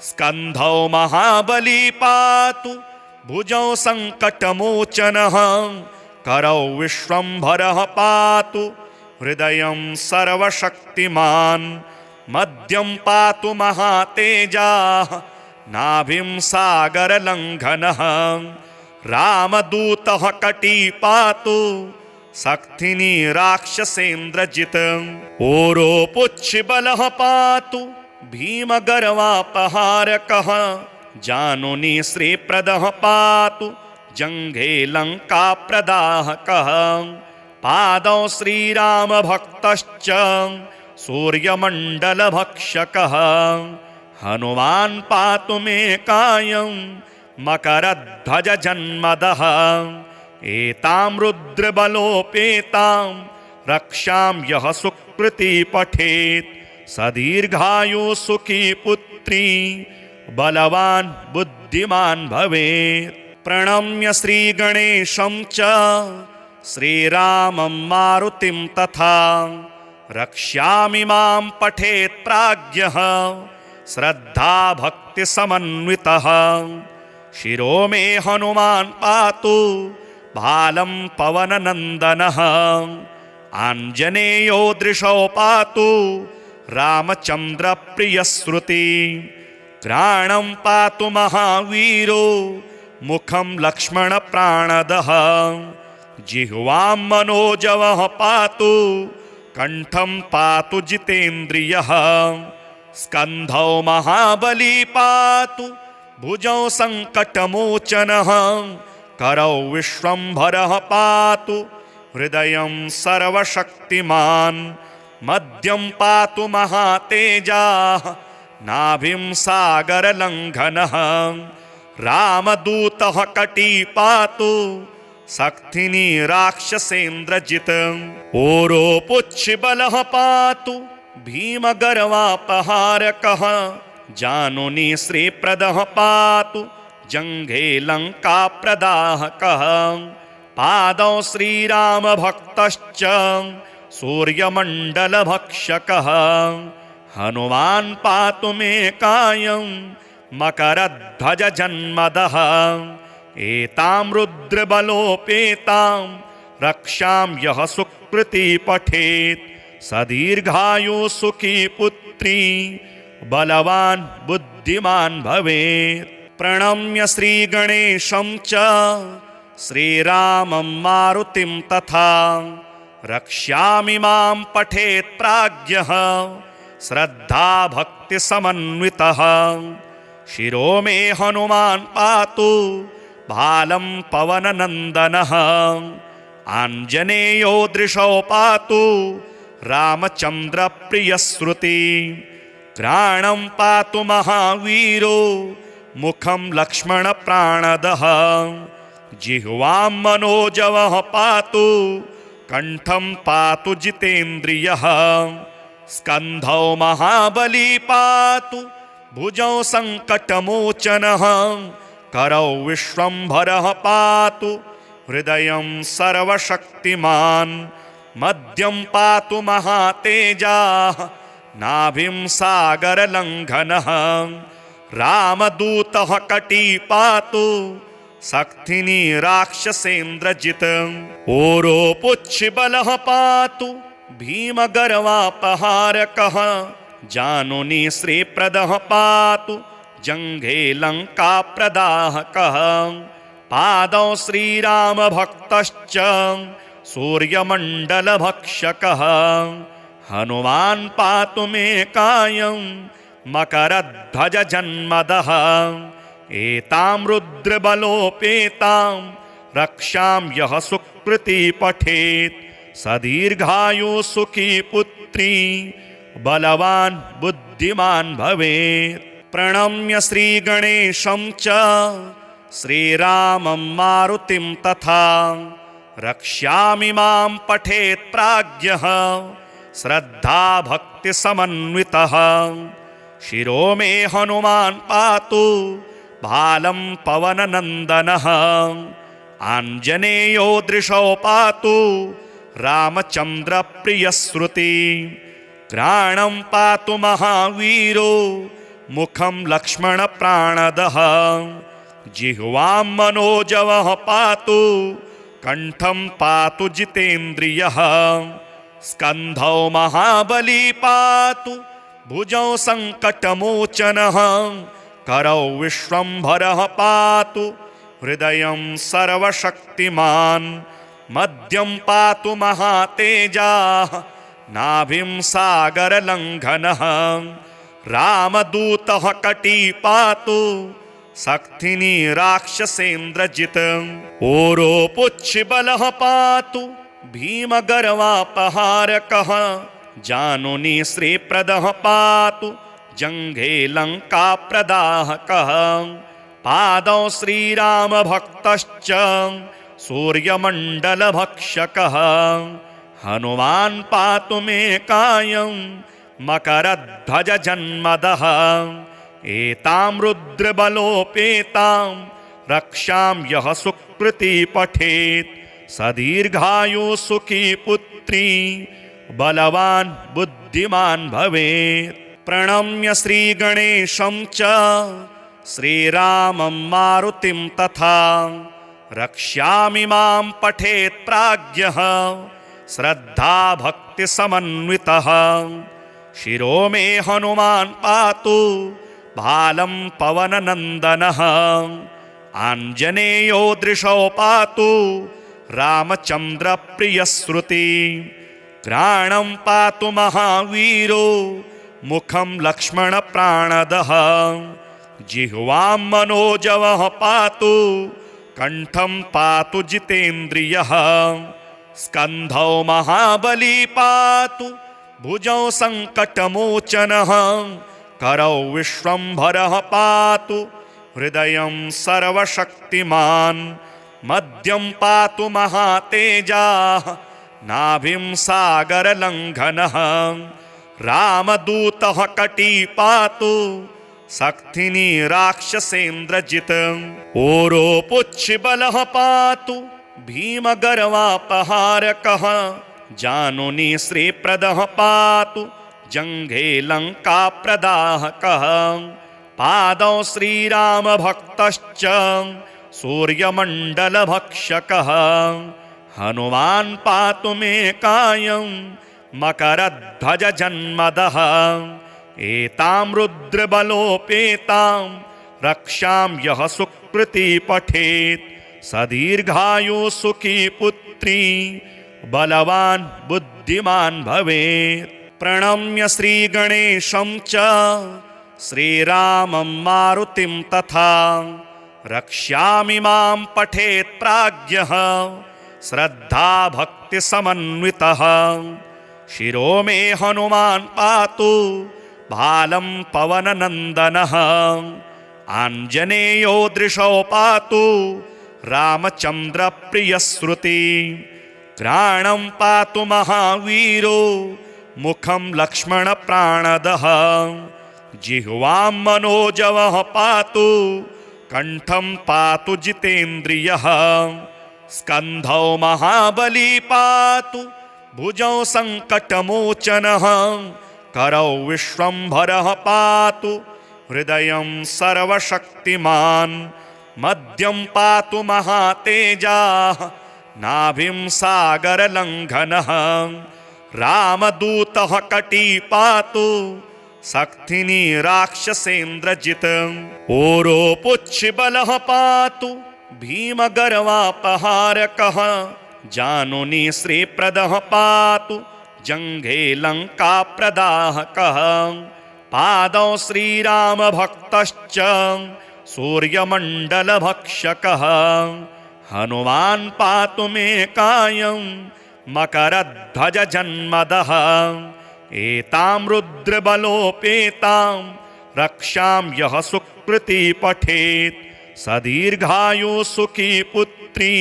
स्कन्धौ महाबली पातु भुजौ संकटमोचनः करौ विश्वम्भरः पातु हृदयं सर्वशक्तिमान्। मध्यं पातु महातेजाः नाभिं सागरलङ्घनः रामदूतः कटी पातु सक्थिनी राक्षसेन्द्रजित्। ओरोपुच्छिबलः पातु भीमगर्वापहारकः जानुनी श्रीप्रदः पातु जङ्घे लङ्काप्रदाहकः। पादौ श्रीरामभक्तश्च सूर्यमण्डलभक्षकः हनुमान् पातु मे कायं मकरध्वज जन्मदः। एतां रुद्रबलोपेतां रक्षां यः सुकृती पठेत् सदीर्घायु सुखी पुत्री बलवान् बुद्धिमान् भवेत्। प्रणम्य श्रीगणेशं च श्रीरामं मारुतिं तथा रक्ष्यामि मां पठेत् प्राज्ञः श्रद्धा भक्ति समन्वितः। शिरो मे हनुमान् पातु भालं पवननन्दनः आञ्जनेयो दृशौ पातु रामचन्द्र प्रियश्रुति। घ्राणं पातु महावीरो मुखं लक्ष्मण प्राणदः जिह्वां मनोजवः पातु कंठं पातु जितेन्द्रियः। स्कन्धौ महाबली पातु भुजौ संकटमोचनः करौ विश्वम्भरः पातु हृदयं सर्वशक्तिमान्। मध्यं पातु महातेजाः नाभिं सागरलङ्घनः रामदूतः कटी पातु सक्थिनी राक्षसेन्द्रजित्। ओरोपुच्छिबलः पातु भीमगर्वापहारकः जानुनी श्रीप्रदः पातु जङ्घे लङ्काप्रदाहकः। पादौ श्रीरामभक्तश्च सूर्यमण्डलभक्षकः हनुमान् पातु मे कायं मकरध्वज जन्मदः। एतां रुद्रबलोपेतां रक्षां यः सुकृती पठेत् सदीर्घायु सुखी पुत्री बलवान् बुद्धिमान् भवेत्। प्रणम्य श्रीगणेशं च श्रीरामं मारुतिं तथा रक्ष्यामि मां पठेत् प्राज्ञः श्रद्धा भक्ति समन्वितः। शिरो मे हनुमान् पातु भालं पवननन्दनः आञ्जनेयो दृशौ पातु रामचन्द्र प्रियश्रुति। घ्राणं पातु महावीरो मुखं लक्ष्मण प्राणदः जिह्वां मनोजवः पातु कंठं पातु जितेन्द्रियः। स्कन्धौ महाबली पातु भुजौ संकटमोचनः करौ विश्वम्भरः पातु हृदयं सर्वशक्तिमान्। मध्यं पातु महातेजाः नाभिं सागरलङ्घनः रामदूतः कटी पातु सक्थिनी राक्षसेन्द्रजित्। ओरोपुच्छिबलः पातु भीमगर्वापहारकः जानुनी श्रीप्रदः पातु जङ्घे लङ्काप्रदाहकः। पादौ श्रीरामभक्तश्च सूर्यमण्डलभक्षकः हनुमान् पातु मे कायं मकरध्वज जन्मदः एतां रुद्रबलोपेतां रक्षां यः सुकृती पठेत् स दीर्घायु सुखी पुत्री बलवान् बुद्धिमान् भवेत्। प्रणम्य श्रीगणेशं च श्रीरामं मारुतिं तथा रक्ष्यामि मां पठेत् प्राज्ञः श्रद्धा भक्ति समन्वितः। शिरो मे हनुमान् पातु भालं पवननन्दनः आञ्जनेयो दृशौ पातु रामचन्द्र प्रियश्रुति। घ्राणं पातु महावीरो मुखं लक्ष्मण प्राणदः जिह्वां मनोजवः पातु कंठं पातु जितेन्द्रियः। स्कन्धौ महाबली पातु भुजौ संकटमोचनः करौ विश्वम्भरः पातु हृदयं सर्वशक्तिमान्। मध्यं पातु महातेजाः नाभिं सागरलङ्घनः रामदूतः कटी पातु सक्थिनी राक्षसेन्द्रजित्। ओरोपुच्छबलः पातु भीमगर्वापहारकः जानुनी श्रीप्रदः पातु जङ्घे लङ्काप्रदाहकः। पादौ श्रीरामभक्तश्च सूर्यमण्डलभक्षकः हनुमान् पातु मे कायं मकरध्वज जन्मदः एतां रुद्रबलोपेतां रक्षां यः सुकृती पठेत् स दीर्घायु सुखी पुत्री बलवान् बुद्धिमान् भवेत्। प्रणम्य श्रीगणेशं च श्रीरामं मारुतिं तथा रक्ष्यामि मां पठेत् प्राज्ञः श्रद्धा भक्ति समन्वितः। शिरो मे हनुमान् पातु भालं पवननन्दनः आञ्जनेयो दृशौ पातु रामचन्द्र प्रियश्रुति। घ्राणं पातु महावीरो मुखं लक्ष्मण प्राणदः जिह्वां मनोजवः पातु कंठं पातु जितेन्द्रियः। स्कन्धौ महाबली पातु भुजौ संकटमोचनः करौ विश्वम्भरः पातु हृदयं सर्वशक्तिमान्। मध्यं पातु महातेजाः नाभिं सागरलङ्घनः रामदूतः कटी पातु सक्थिनी राक्षसेन्द्रजित्। ओरोपुच्छबलः पातु भीमगर्वापहारकः जानुनी श्रीप्रदः पातु जङ्घे लङ्काप्रदाहकः। पादौ श्रीरामभक्तश्च सूर्यमण्डलभक्षकः हनुमान् पातु मे कायं मकरध्वज जन्मदः एतां रुद्रबलोपेतां रक्षां यः सुकृती पठेत् स दीर्घायु सुखी पुत्री बलवान् बुद्धिमान् भवेत्। प्रणम्य श्रीगणेशं च श्रीरामं मारुतिं तथा रक्ष्यामि मां पठेत् प्राज्ञः श्रद्धा भक्ति समन्वितः। शिरो मे हनुमान् पातु भालं पवननन्दनः आञ्जनेयो दृशौ पातु रामचन्द्र प्रियश्रुति। घ्राणं पातु महावीरो मुखं लक्ष्मण प्राणदः जिह्वां मनोजवः पातु कंठं पातु जितेन्द्रियः। स्कन्धौ महाबली पातु भुजौ संकटमोचनः करौ विश्वम्भरः पातु हृदयं सर्वशक्तिमान्। मध्यं पातु महातेजाः नाभिं सागरलङ्घनः रामदूतः कटी पातु सक्थिनी राक्षसेन्द्रजित्। ओरोपुच्छबलः पातु भीमगर्वापहारकः जानुनी श्रीप्रदः पातु जङ्घे लङ्काप्रदाहकः। पादौ श्रीरामभक्तश्च सूर्यमण्डलभक्षकः हनुमान् पातु मे कायं मकरध्वजजन्मदः एतां रुद्रबलोपेतां रक्षां यः सुकृती पठेत् स दीर्घायु सुखी पुत्री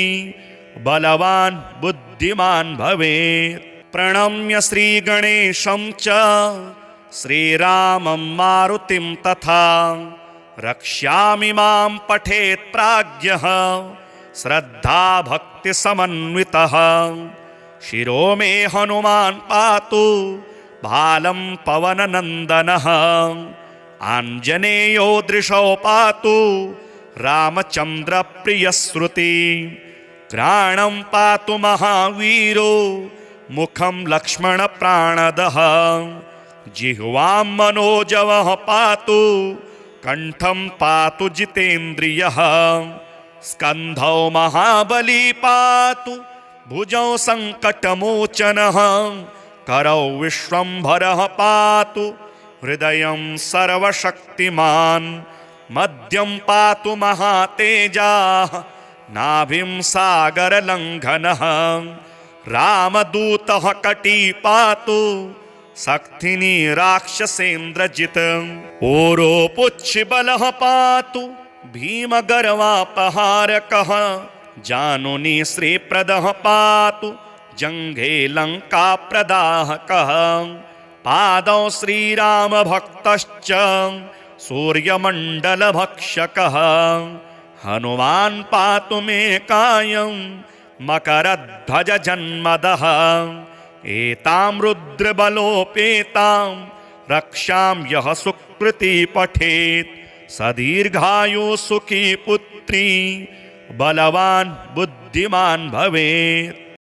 बलवान् बुद्धिमान् भवेत्। प्रणम्य श्रीगणेशं च श्रीरामं मारुतिं तथा रक्ष्यामि मां पठेत् प्राज्ञः श्रद्धा भक्तिसमन्वितः। शिरो मे हनुमान् पातु भालं पवननन्दनः आञ्जनेयो दृशौ पातु रामचन्द्रप्रियश्रुति। घ्राणं पातु महावीरो मुखं लक्ष्मणप्राणदः जिह्वां मनोजवः पातु कण्ठं पातु जितेन्द्रियः। स्कन्धौ महाबली पातु भुजौ सङ्कटमोचनः करौ विश्वम्भरः पातु हृदयं सर्वशक्तिमान्। मध्यं पातु महातेजाः नाभिं सागरलङ्घनः रामदूतः कटी पातु शक्तिनी राक्षसेन्द्रजित्। ओरोपुच्छबलः पातु भीमगर्वापहारकः जानुनी श्रीप्रदः पातु जङ्घे लङ्काप्रदाहकः। पादौ श्रीरामभक्तश्च सूर्यमण्डलभक्षकः हनुमान् पातु मे कायं मकरध्वजजन्मदः एतां रुद्रबलोपेतां रक्षां यः सुकृती पठेत् स दीर्घायु सुखी पुत्री बलवान् बुद्धिमान् भवेत्।